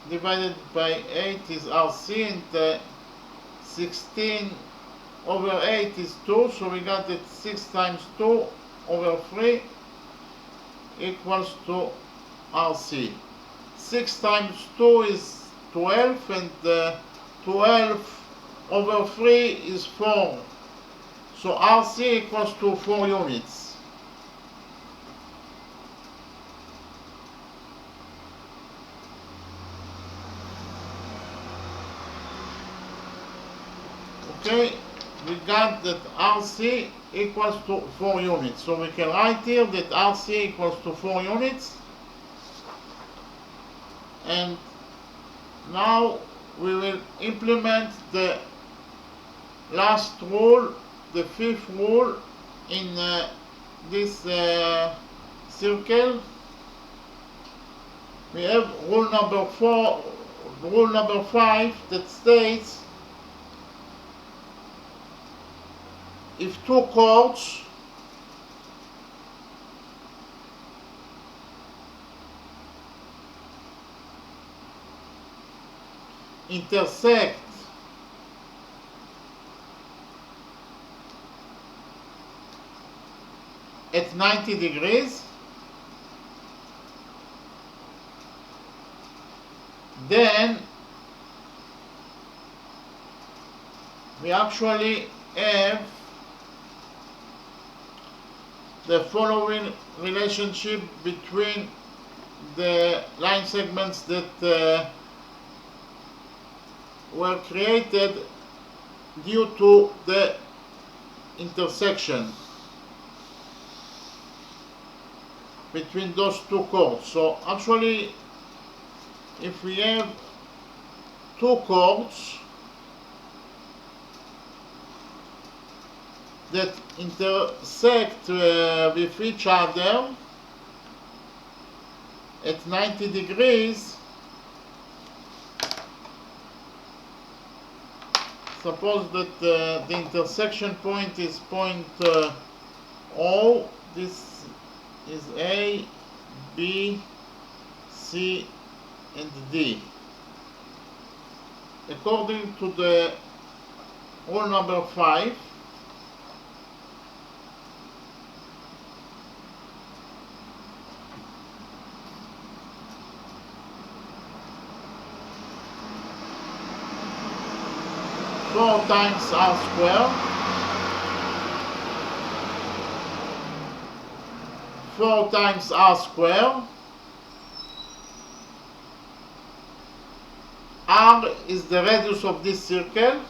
divided by 8 is RC, and 16 over 8 is 2, so we got that 6 times 2 over 3 equals to RC. 6 times 2 is 12, and 12 over 3 is 4. So RC equals to 4 units. Okay, we got that RC equals to 4 units. So we can write here that RC equals to 4 units. And now we will implement the last rule, the 5th rule in this circle. We have rule number 5 that states if two chords intersect at 90 degrees, then we actually have the following relationship between the line segments that were created due to the intersection between those two chords. So actually, if we have two chords that intersect with each other at 90 degrees. Suppose that the intersection point is point O. This is A, B, C, and D. According to the rule number 5, four times r squared, 4 times r squared. R is the radius of this circle,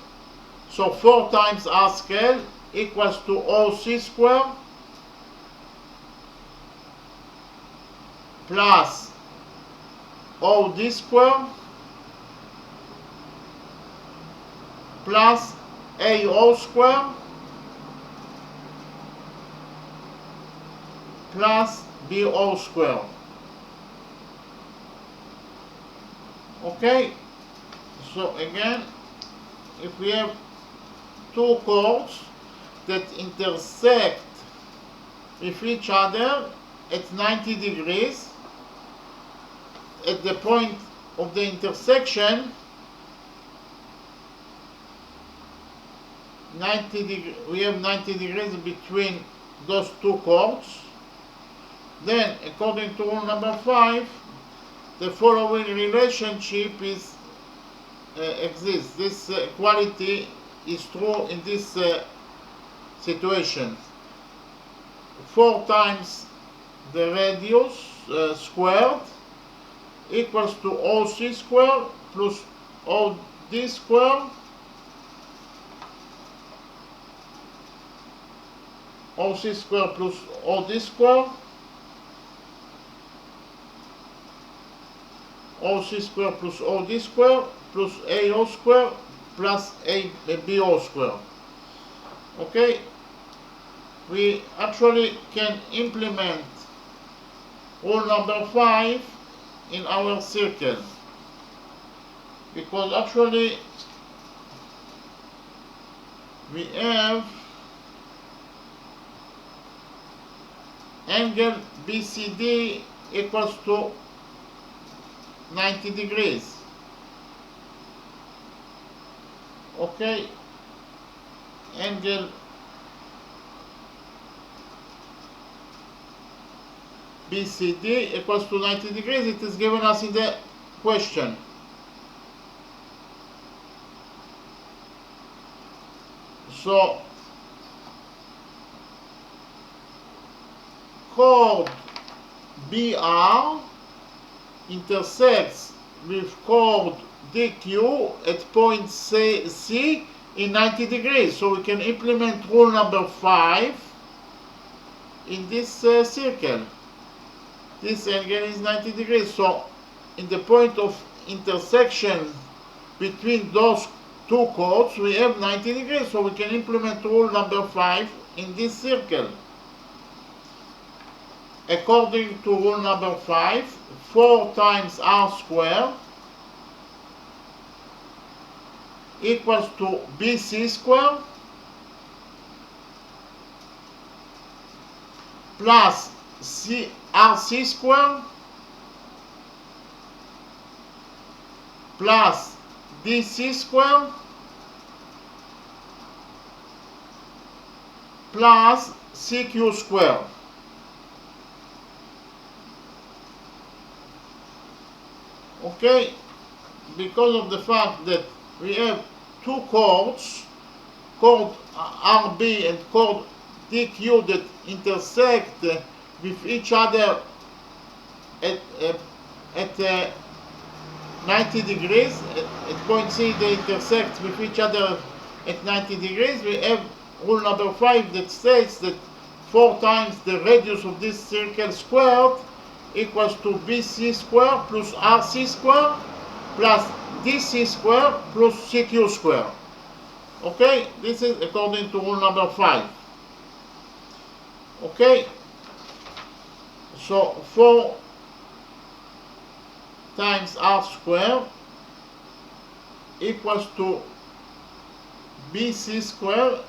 so 4 times r squared equals to OC squared plus OD squared plus AO squared plus BO squared. Okay, so again, if we have two chords that intersect with each other at 90 degrees, at the point of the intersection, 90 we have 90 degrees between those two chords, then according to rule number 5, the following relationship is exists. This equality is true in this situation. 4 times the radius squared equals to OC squared plus OD squared OC squared plus OD squared OC squared plus OD squared plus AO squared plus BO squared. Okay, we actually can implement rule number 5 in our circle, because actually we have angle BCD equals to 90 degrees. Okay, angle BCD equals to 90 degrees. It is given us in the question. So chord BR intersects with chord DQ at point C in 90 degrees. So we can implement rule number 5 in this circle. This angle is 90 degrees. So in the point of intersection between those two chords, we have 90 degrees. So we can implement rule number 5 in this circle. According to rule number 5, 4 times r squared equals to BC squared plus RC squared plus DC squared plus CQ squared. Okay, because of the fact that we have two chords, chord RB and chord DQ, that intersect with each other at 90 degrees, at point C they intersect with each other at 90 degrees, we have rule number 5 that states that 4 times the radius of this circle squared equals to BC squared plus RC squared plus DC squared plus CQ squared. Okay, this is according to rule number 5. Okay, so 4 times r squared equals to bc squared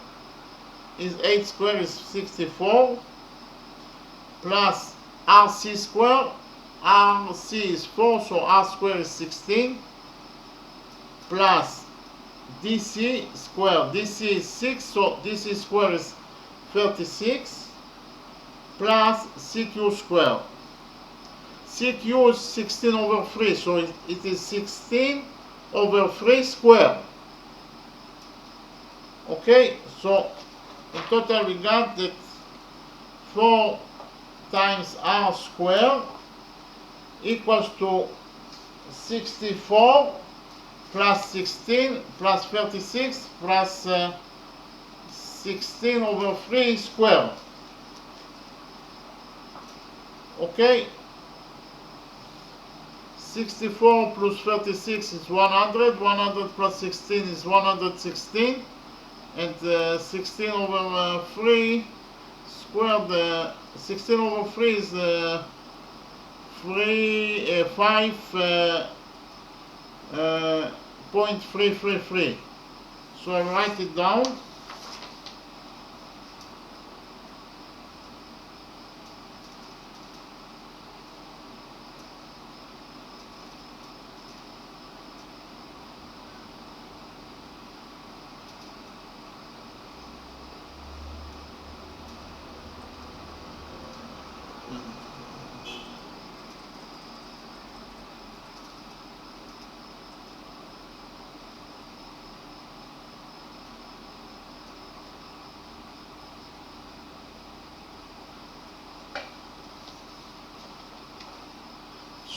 is 8 squared is 64 plus rc squared. RC is 4, so R squared is 16 plus DC squared. DC is 6, so DC squared is 36 plus CQ squared. CQ is 16 over 3, so it is 16 over 3 squared. Okay, so in total we got that 4 times R squared equals to 64 plus 16 plus 36 plus 16 over 3 squared. Okay, 64 plus 36 is 100, 100 plus 16 is 116, and 16 over 3 squared, 16 over 3 is 5.333. So I write it down.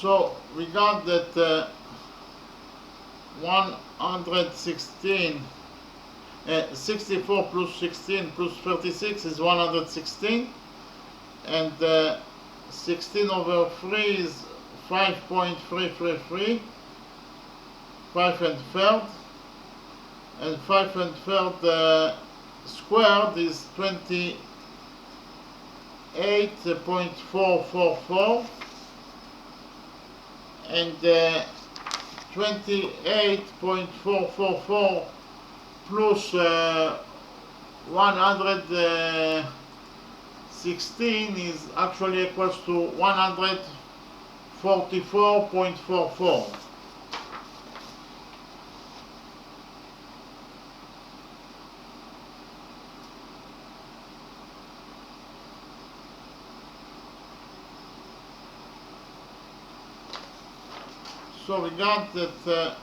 So we got that 116, 64 plus 16 plus 36 is 116, and 16 over 3 is 5.333, 5 and third, and 5 and third squared is 28.444, and 28.444 plus 116 is actually equals to 144.44. So we got that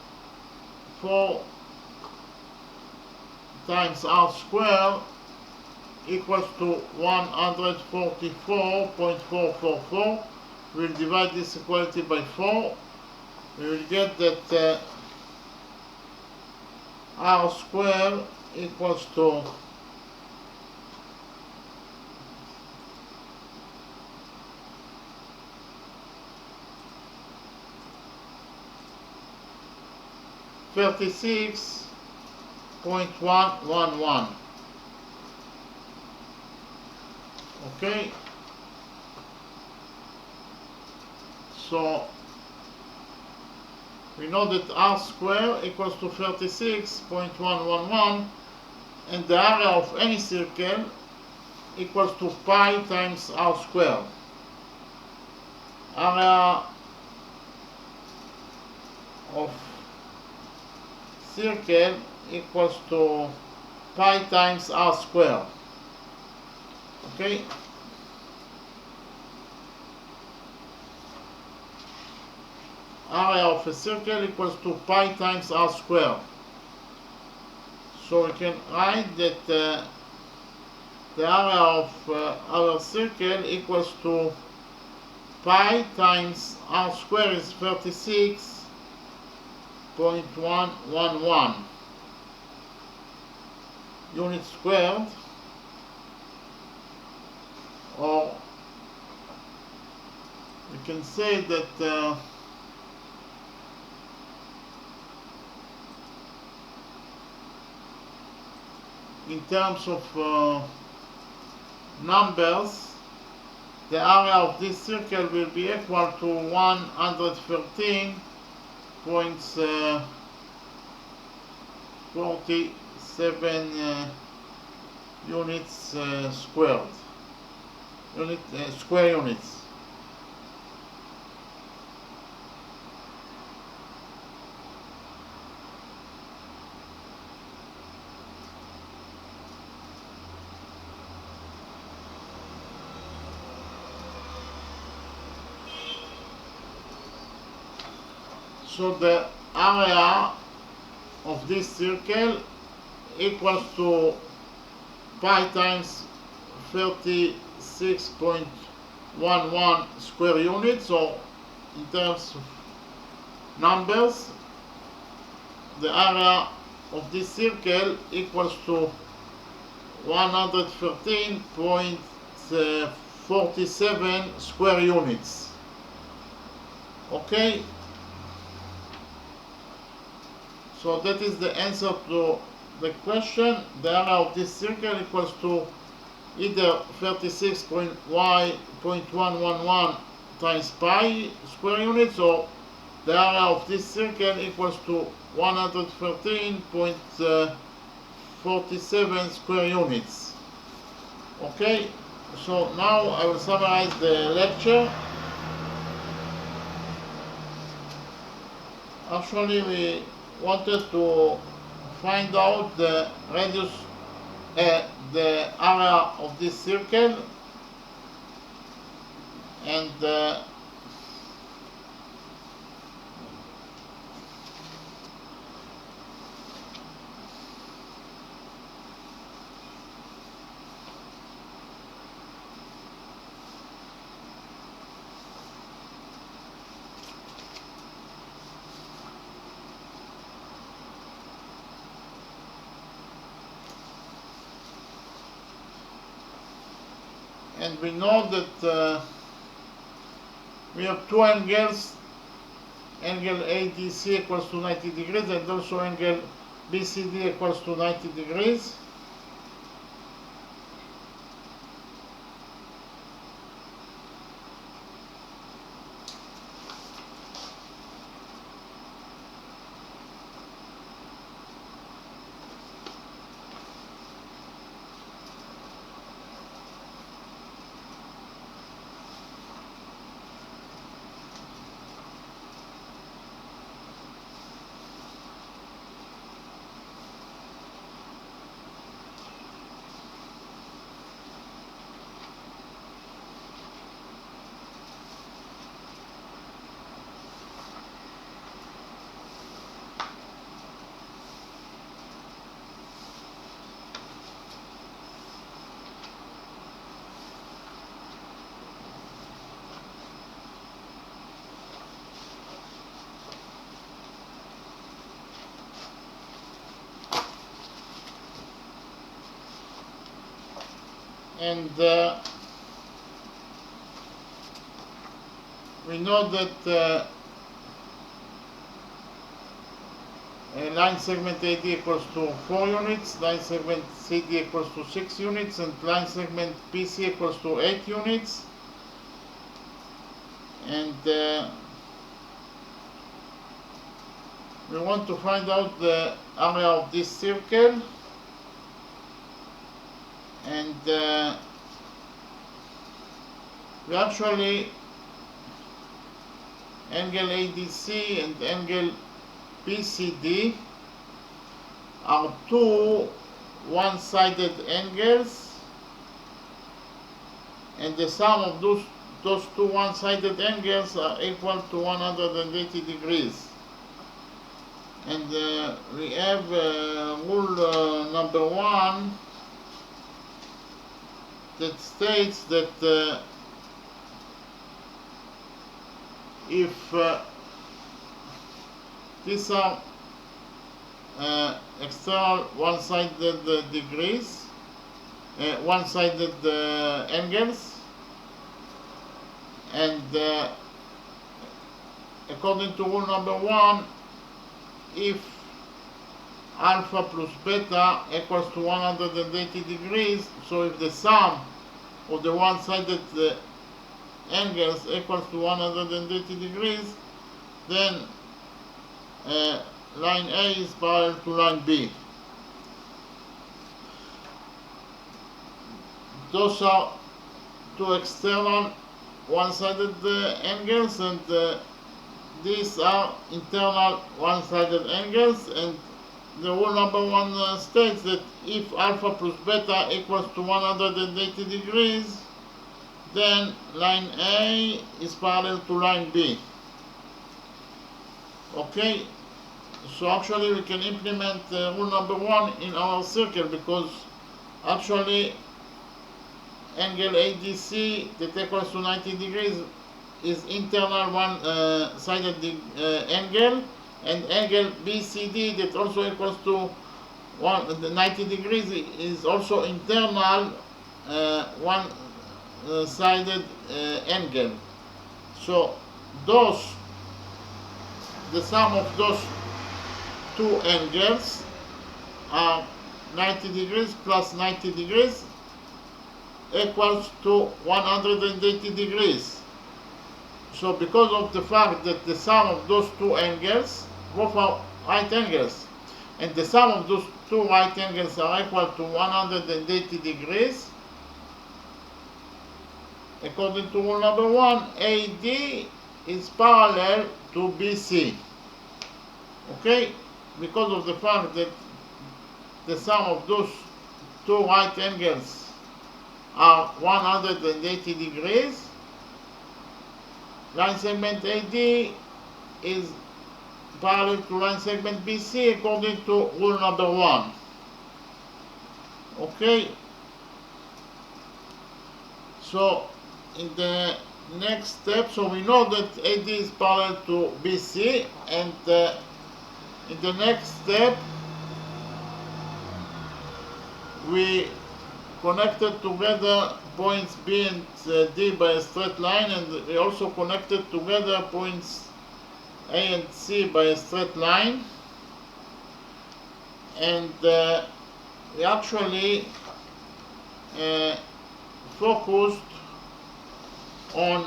4 times r squared equals to 144.444. We'll divide this equality by 4. We will get that r squared equals to 36.111. Okay, so we know that r squared equals to 36.111, and the area of any circle equals to pi times r squared. Area of circle equals to pi times r squared. Okay, area of a circle equals to pi times r squared. So we can write that the area of our circle equals to pi times r squared is 36.111 units squared, or we can say that in terms of numbers, the area of this circle will be equal to 113.47 units squared. Square units. So the area of this circle equals to pi times 36.11 square units. So in terms of numbers, the area of this circle equals to 113.47 square units. Okay? So that is the answer to the question. The area of this circle equals to either 36.111 times pi square units, or the area of this circle equals to 113.47 square units. Okay, so now I will summarize the lecture. Actually, we wanted to find out the radius, the area of this circle, and we know that we have two angles, angle ADC equals to 90 degrees and also angle BCD equals to 90 degrees. And we know that line segment AD equals to 4 units, line segment CD equals to 6 units, and line segment PC equals to 8 units. And we want to find out the area of this circle, and we actually, angle ADC and angle BCD are two one-sided angles, and the sum of those two one-sided angles are equal to 180 degrees. And we have rule number 1 that states that if these are external one-sided degrees, one-sided angles, and according to rule number 1, if alpha plus beta equals to 180 degrees, so if the sum of the one-sided angles equals to 180 degrees, then line A is parallel to line B. Those are two external one-sided angles, and these are internal one-sided angles, and the rule number 1 states that if alpha plus beta equals to 180 degrees, then line A is parallel to line B. Okay, so actually we can implement rule number 1 in our circle, because actually angle ADC that equals to 90 degrees is internal one-sided angle, and angle BCD that also equals to 90 degrees is also internal one-sided angle. So the sum of those two angles are 90 degrees plus 90 degrees equals to 180 degrees. So because of the fact that the sum of those two angles, both are right angles, and the sum of those two right angles are equal to 180 degrees, according to rule number 1, AD is parallel to BC. Okay? Because of the fact that the sum of those two right angles are 180 degrees, line segment AD is parallel to line segment BC according to rule number 1. Okay? So in the next step, so we know that AD is parallel to BC, and in the next step we connected together points B and D by a straight line, and we also connected together points A and C by a straight line, and we actually focused on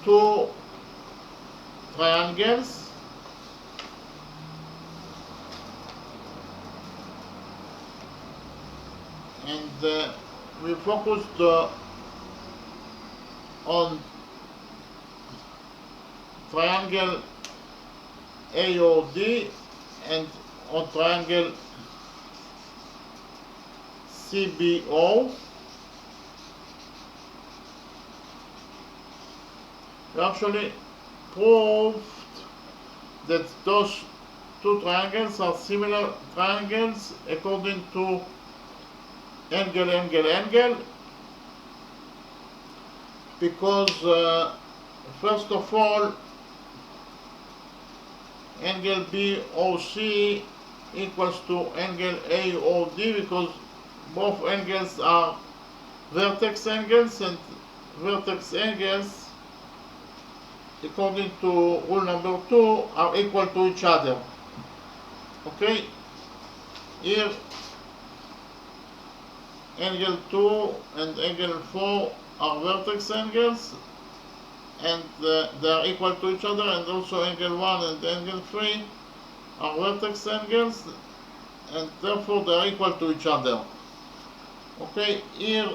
two triangles, and we focused on triangle AOD and on triangle CBO. We actually proved that those two triangles are similar triangles according to angle, angle, angle, because first of all, angle BOC equals to angle AOD, because both angles are vertex angles, and vertex angles, according to rule number 2, are equal to each other. Okay? Here, angle 2 and angle 4 are vertex angles, and they are equal to each other, and also angle 1 and angle 3 are vertex angles, and therefore they are equal to each other. Okay, here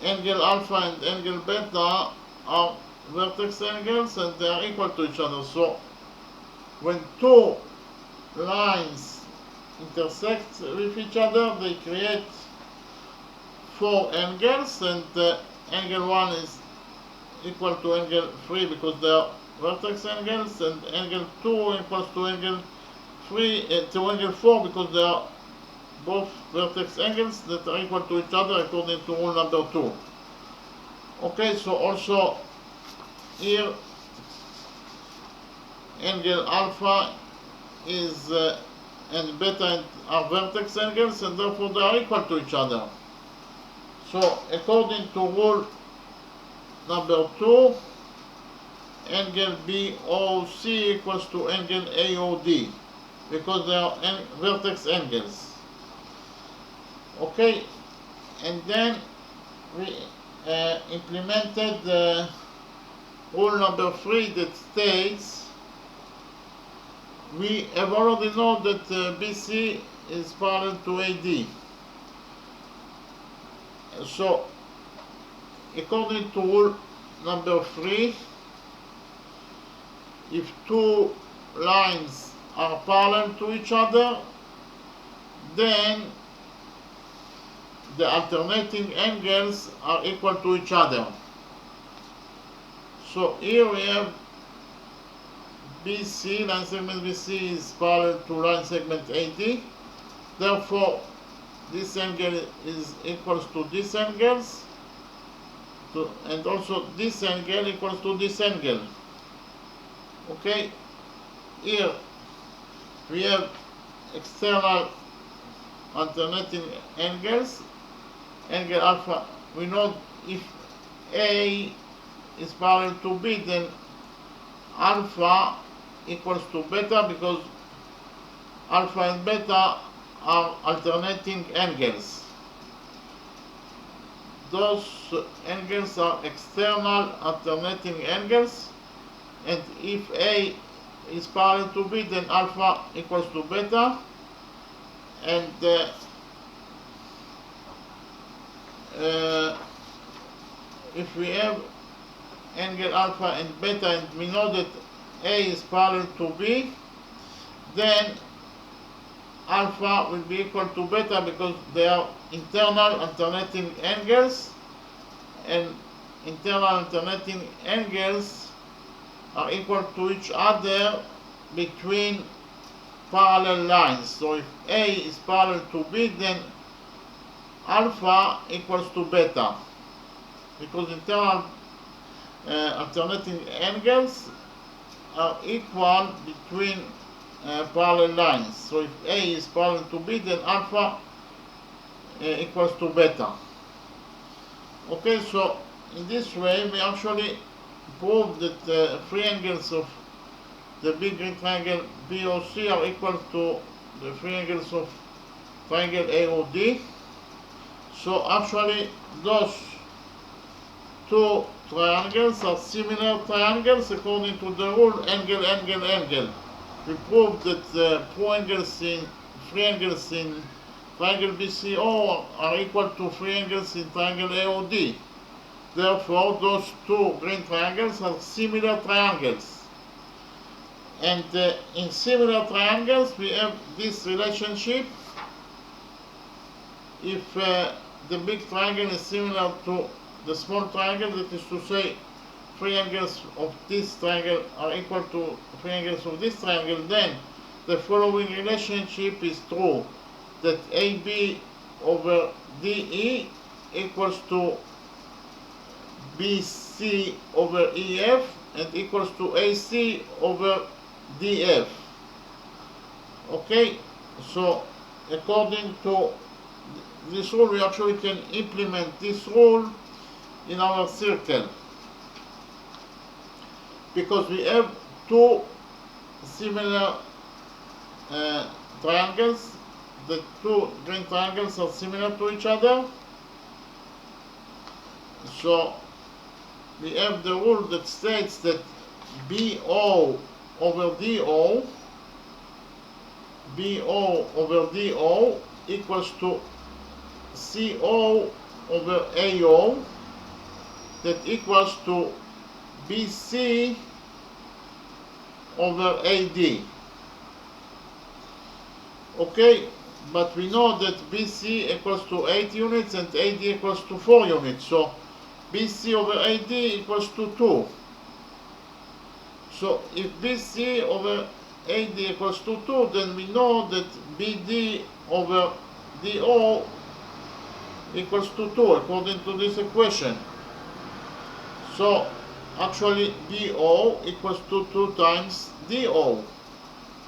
angle alpha and angle beta are vertex angles, and they are equal to each other. So when two lines intersect with each other, they create four angles, and angle 1 is equal to angle 3 because they are vertex angles, and angle 2 equals to angle 3 to angle 4 because they are both vertex angles that are equal to each other according to rule number 2. Okay, so also here angle alpha is and beta are vertex angles, and therefore they are equal to each other. So according to rule number 2, angle BOC equals to angle AOD because they are vertex angles. Okay, and then we implemented rule number 3 that states we have already known that BC is parallel to AD. So, according to rule number 3, if two lines are parallel to each other, then the alternating angles are equal to each other. So here we have BC, line segment BC is parallel to line segment AD. Therefore, this angle is equals to this angles, and also this angle equals to this angle. Okay, here we have external alternating angles. Angle alpha, we know if A is parallel to B, then alpha equals to beta, because alpha and beta are alternating angles. Those angles are external alternating angles, and if A is parallel to B, then alpha equals to beta, and if we have angle alpha and beta, and we know that A is parallel to B, then alpha will be equal to beta, because they are internal alternating angles, and internal alternating angles are equal to each other between parallel lines. So if A is parallel to B, then alpha equals to beta, because internal alternating angles are equal between parallel lines. So if A is parallel to B, then alpha equals to beta. Okay, so in this way we actually prove that the three angles of the big green triangle BOC are equal to the three angles of triangle AOD. So actually those two triangles are similar triangles according to the rule angle, angle, angle. We proved that the three angles in triangle BCO are equal to three angles in triangle AOD. Therefore, those two green triangles are similar triangles. And in similar triangles, we have this relationship. If the big triangle is similar to the small triangle, that is to say, three angles of this triangle are equal to three angles of this triangle, then the following relationship is true, that AB over DE equals to BC over EF and equals to AC over DF. Okay, so according to this rule, we actually can implement this rule in our circle, because we have two similar triangles. The two green triangles are similar to each other. So we have the rule that states that BO over DO equals to CO over AO, that equals to BC over AD. Okay, but we know that BC equals to 8 units and AD equals to 4 units. So BC over AD equals to 2. So if BC over AD equals to 2, then we know that BD over DO equals to 2 according to this equation. So actually BO equals to 2 times DO.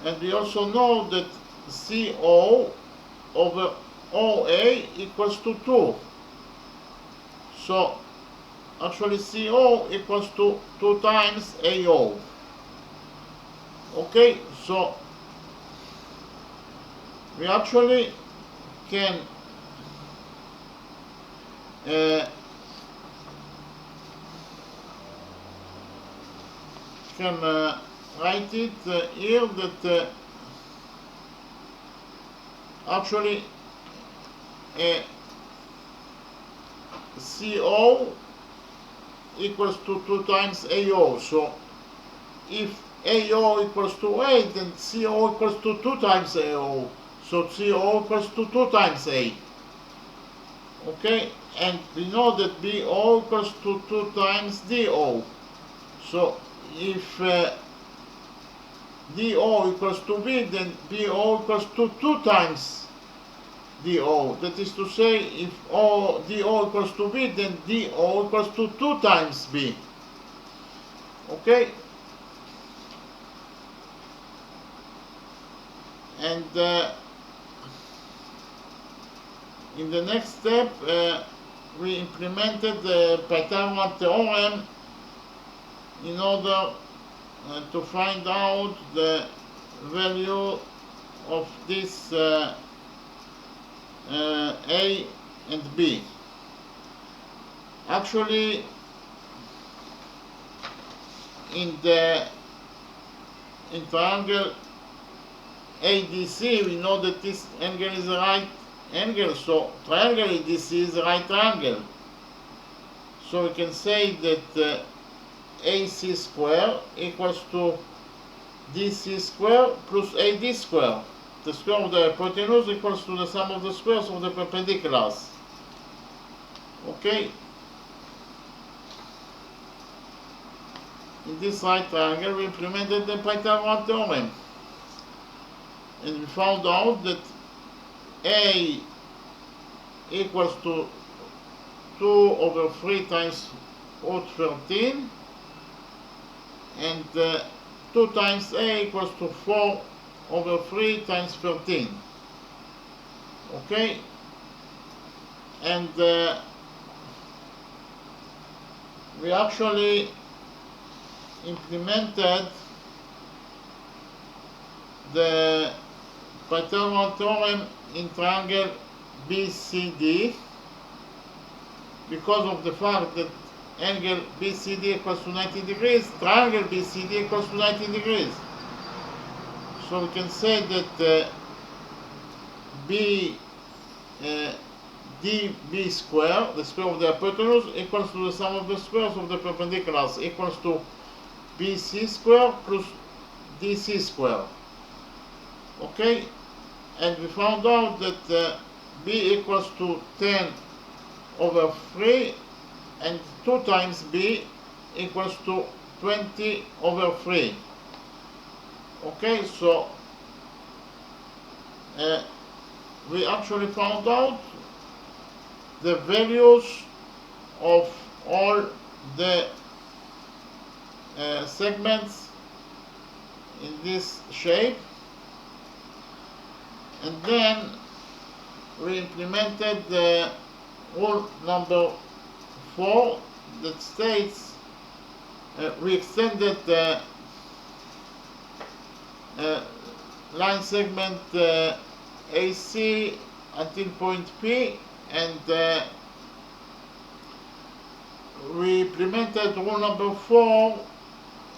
And we also know that CO over OA equals to 2. So actually CO equals to 2 times AO. Okay, so we actually can uh, can write it here that actually CO equals to 2 times AO. So if AO equals to A, then CO equals to 2 times AO. So CO equals to 2 times A. Okay, and we know that BO equals to 2 times DO. So if DO equals to B, then BO equals to 2 times DO. That is to say, if DO equals to B, then DO equals to 2 times B. Okay? And in the next step, we implemented the Pythagorean theorem in order to find out the value of this A and B. Actually, in triangle ADC, we know that this angle is a right angle, so triangle ADC is a right triangle. So we can say that AC square equals to DC square plus AD square. The square of the hypotenuse equals to the sum of the squares of the perpendiculars. Okay? In this right triangle, we implemented the Pythagorean theorem. And we found out that A equals to 2 over 3 times root 13, and 2 times A equals to 4 over 3 times 13. Okay? And we actually implemented the Pythagorean theorem in triangle BCD because of the fact that angle BCD equals to 90 degrees, triangle BCD equals to 90 degrees. So we can say that DB square, the square of the hypotenuse, equals to the sum of the squares of the perpendiculars, equals to BC square plus DC square. Okay? And we found out that B equals to 10 over 3, and 2 times B equals to 20 over 3. Okay, so we actually found out the values of all the segments in this shape, and then we implemented the rule number 4 that states we extended the line segment AC until point P, and we implemented rule number 4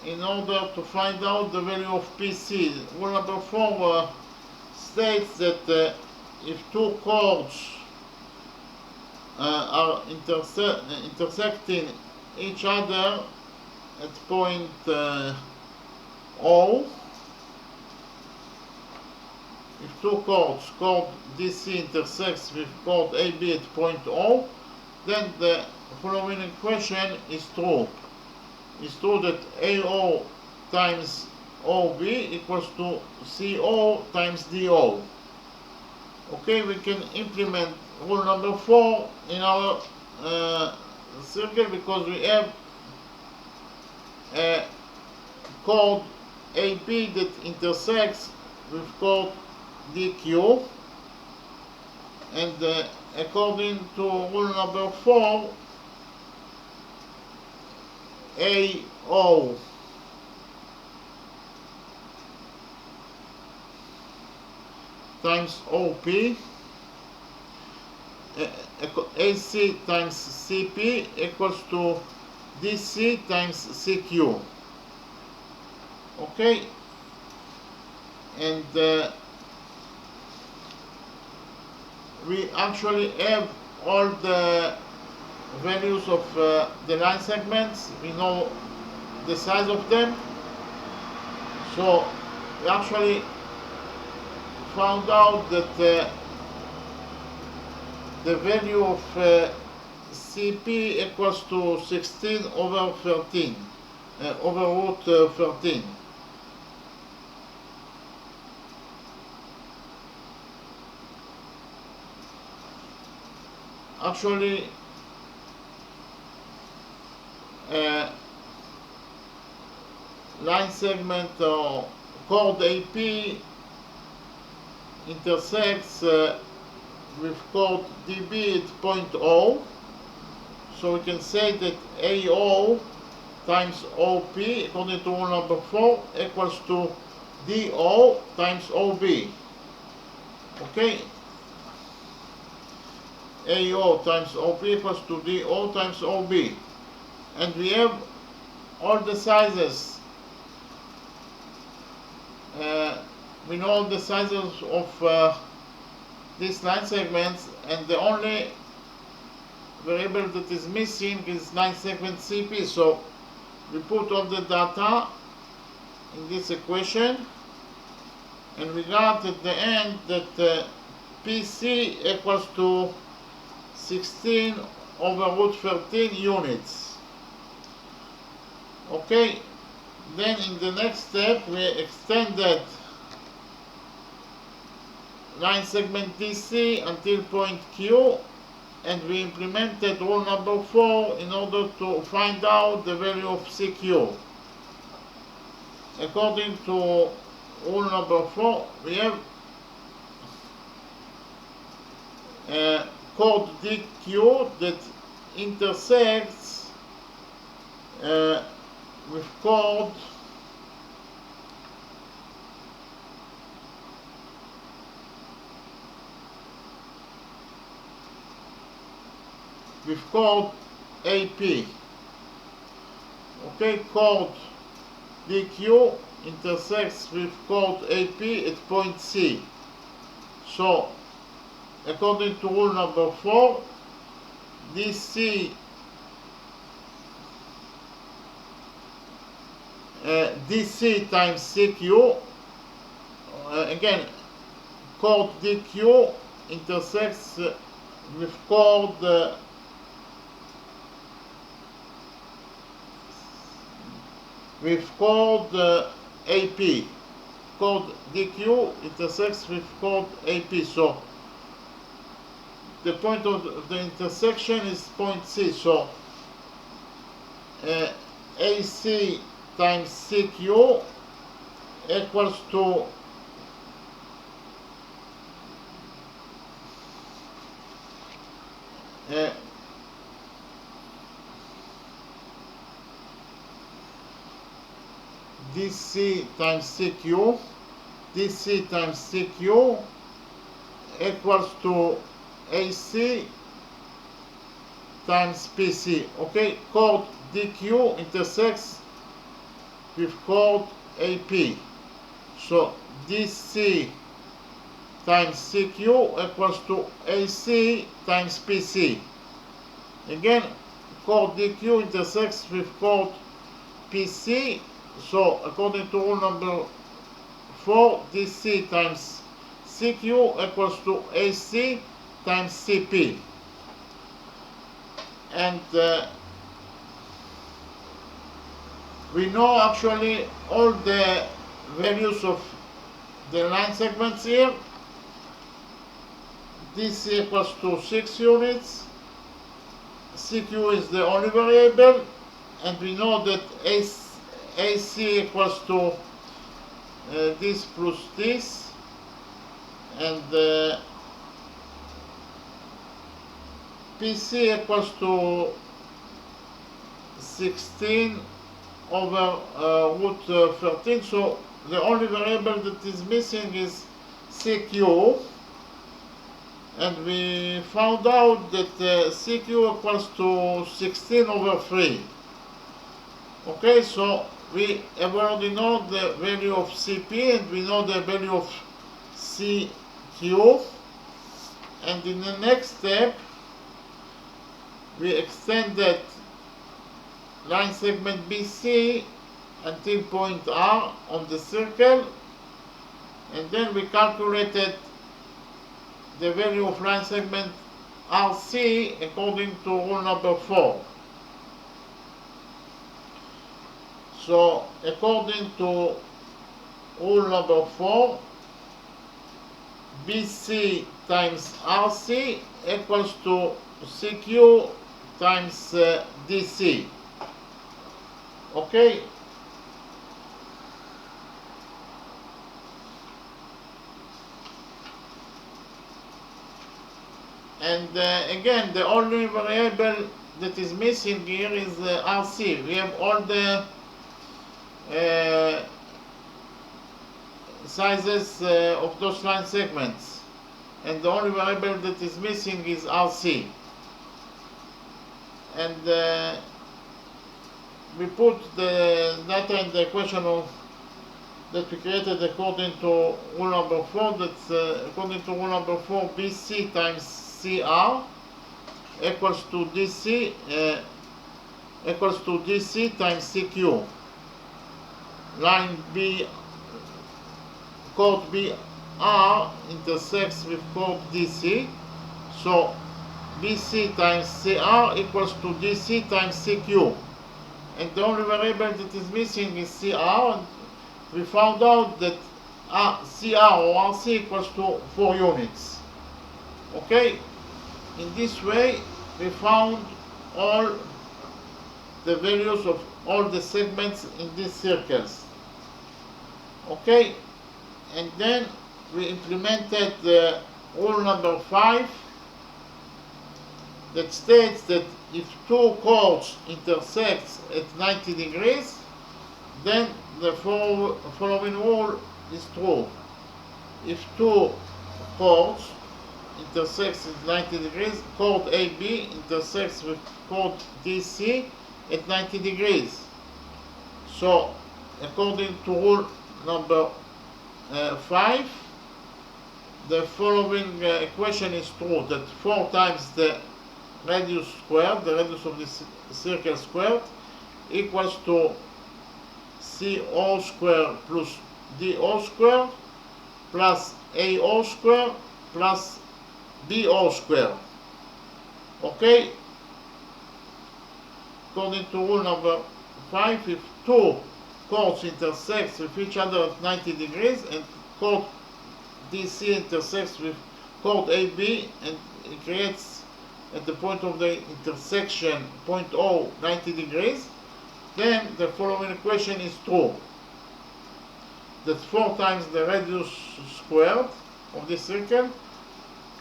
in order to find out the value of PC. Rule number 4 states that if two chords are intersecting each other at point O, if two chords, chord DC intersects with chord AB at point O, then the following equation is true. It's true that AO times OB equals to CO times DO. Okay, we can implement rule number 4 in our circle because we have a chord AB that intersects with chord DQ, and according to rule number 4, AO times OP AC times CP equals to DC times CQ. Okay, and we actually have all the values of the line segments. We know the size of them, so we actually found out that the value of CP equals to 16 over 13 over root 13. Actually, line segment or chord AP intersects with chord DB at point O, so we can say that AO times OP according to rule number 4 equals to DO times OB. Okay, AO times OP equals to DO times OB, and we have all the sizes. We know all the sizes of these line segments, and the only variable that is missing is line segment CP. So we put all the data in this equation, and we got at the end that PC equals to 16 over root 13 units. Okay, then in the next step we extended line segment DC until point Q, and we implemented rule number 4 in order to find out the value of CQ. According to rule number 4, we have chord DQ that intersects with chord AP. Okay, chord DQ intersects with chord AP at point C. So, according to rule number 4, DC times CQ, again, chord DQ intersects with chord AP. Chord DQ intersects with chord AP. So the point of the intersection is point C. So AC times CQ equals to DC times CQ. DC times CQ equals to AC times PC. Okay, chord DQ intersects with chord AP. So DC times CQ equals to AC times PC. Again, chord DQ intersects with chord PC. So according to rule number 4, DC times CQ equals to AC times CP. And we know actually all the values of the line segments here. DC equals to 6 units. CQ is the only variable, and we know that AC equals to this plus this, and PC equals to 16 over root 13. So the only variable that is missing is CQ, and we found out that CQ equals to 16 over 3. Okay, so we have already know the value of CP and we know the value of CQ, and in the next step we extended line segment BC until point R on the circle, and then we calculated the value of line segment RC according to rule number 4. So according to rule number 4, BC times RC equals to CQ times DC. Okay? And again, the only variable that is missing here is RC. We have all the sizes of those line segments, and the only variable that is missing is RC. And we put the data in the equation that we created according to rule number 4. That's according to rule number 4, BC times CR equals to DC times CQ. Line B, chord BR intersects with chord DC, so BC times CR equals to DC times CQ, and the only variable that is missing is CR, and we found out that CR or RC equals to 4 units. Okay, in this way we found all the values of all the segments in these circles. Okay, and then we implemented the rule number 5 that states that if two chords intersect at 90 degrees, then the following rule is true. If two chords intersect at 90 degrees, chord AB intersects with chord DC at 90 degrees. So according to rule number 5, the following equation is true, that 4 times the radius squared, the radius of this circle squared, equals to CO squared plus DO squared plus AO squared plus BO squared. Okay? According to rule number 5, if two chords intersect with each other at 90 degrees and chord DC intersects with chord AB and it creates at the point of the intersection point O 90 degrees, then the following equation is true. That 4 times the radius squared of this circle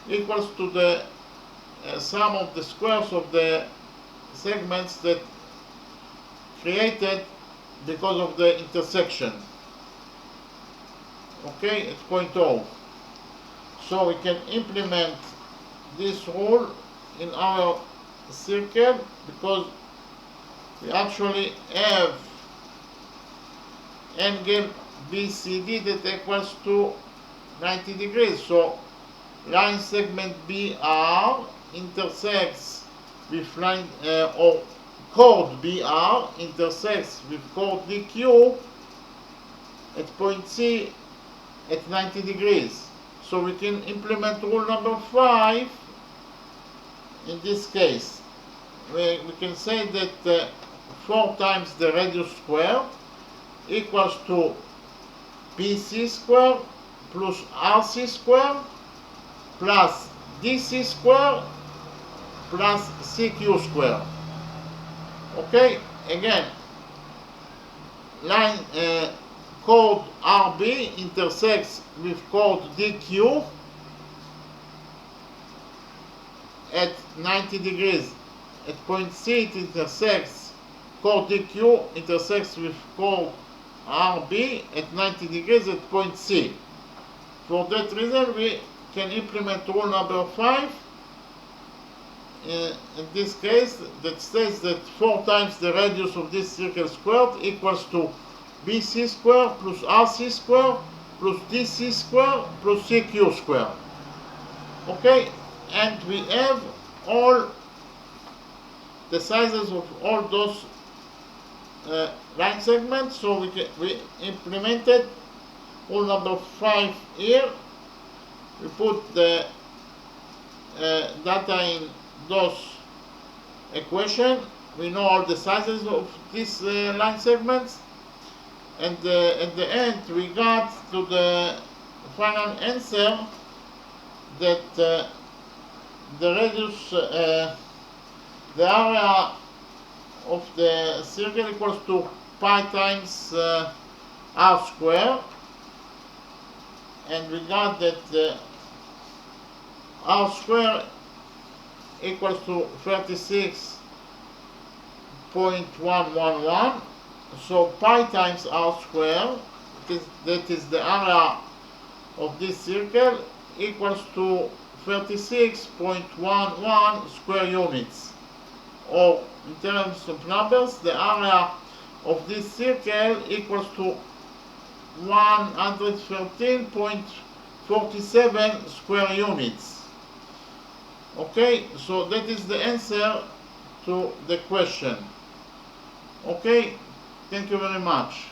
equals to the sum of the squares of the segments that created because of the intersection. Okay, at point O. So we can implement this rule in our circle because we actually have angle BCD that equals to 90 degrees. So line segment BR intersects with line or chord BR intersects with chord DQ at point C at 90 degrees. So we can implement rule number 5 in this case. We can say that 4 times the radius squared equals to BC squared plus RC squared plus DC squared plus CQ squared. Okay, again, line chord RB intersects with chord DQ at 90 degrees. At point C it intersects, chord DQ intersects with chord RB at 90 degrees at point C. For that reason we can implement rule number 5 in this case, that states that 4 times the radius of this circle squared equals to BC squared plus RC squared plus DC squared plus CQ squared. Okay, and we have all the sizes of all those line segments, so we implemented rule number 5 here. We put the data in those equation. We know all the sizes of these line segments, and at the end we got to the final answer that the radius, the area of the circle equals to pi times r squared, and we got that r squared equals to 36.111. So pi times r squared, that is the area of this circle, equals to 36.11 square units. Or in terms of numbers, the area of this circle equals to 113.47 square units. Okay, so that is the answer to the question. Okay, thank you very much.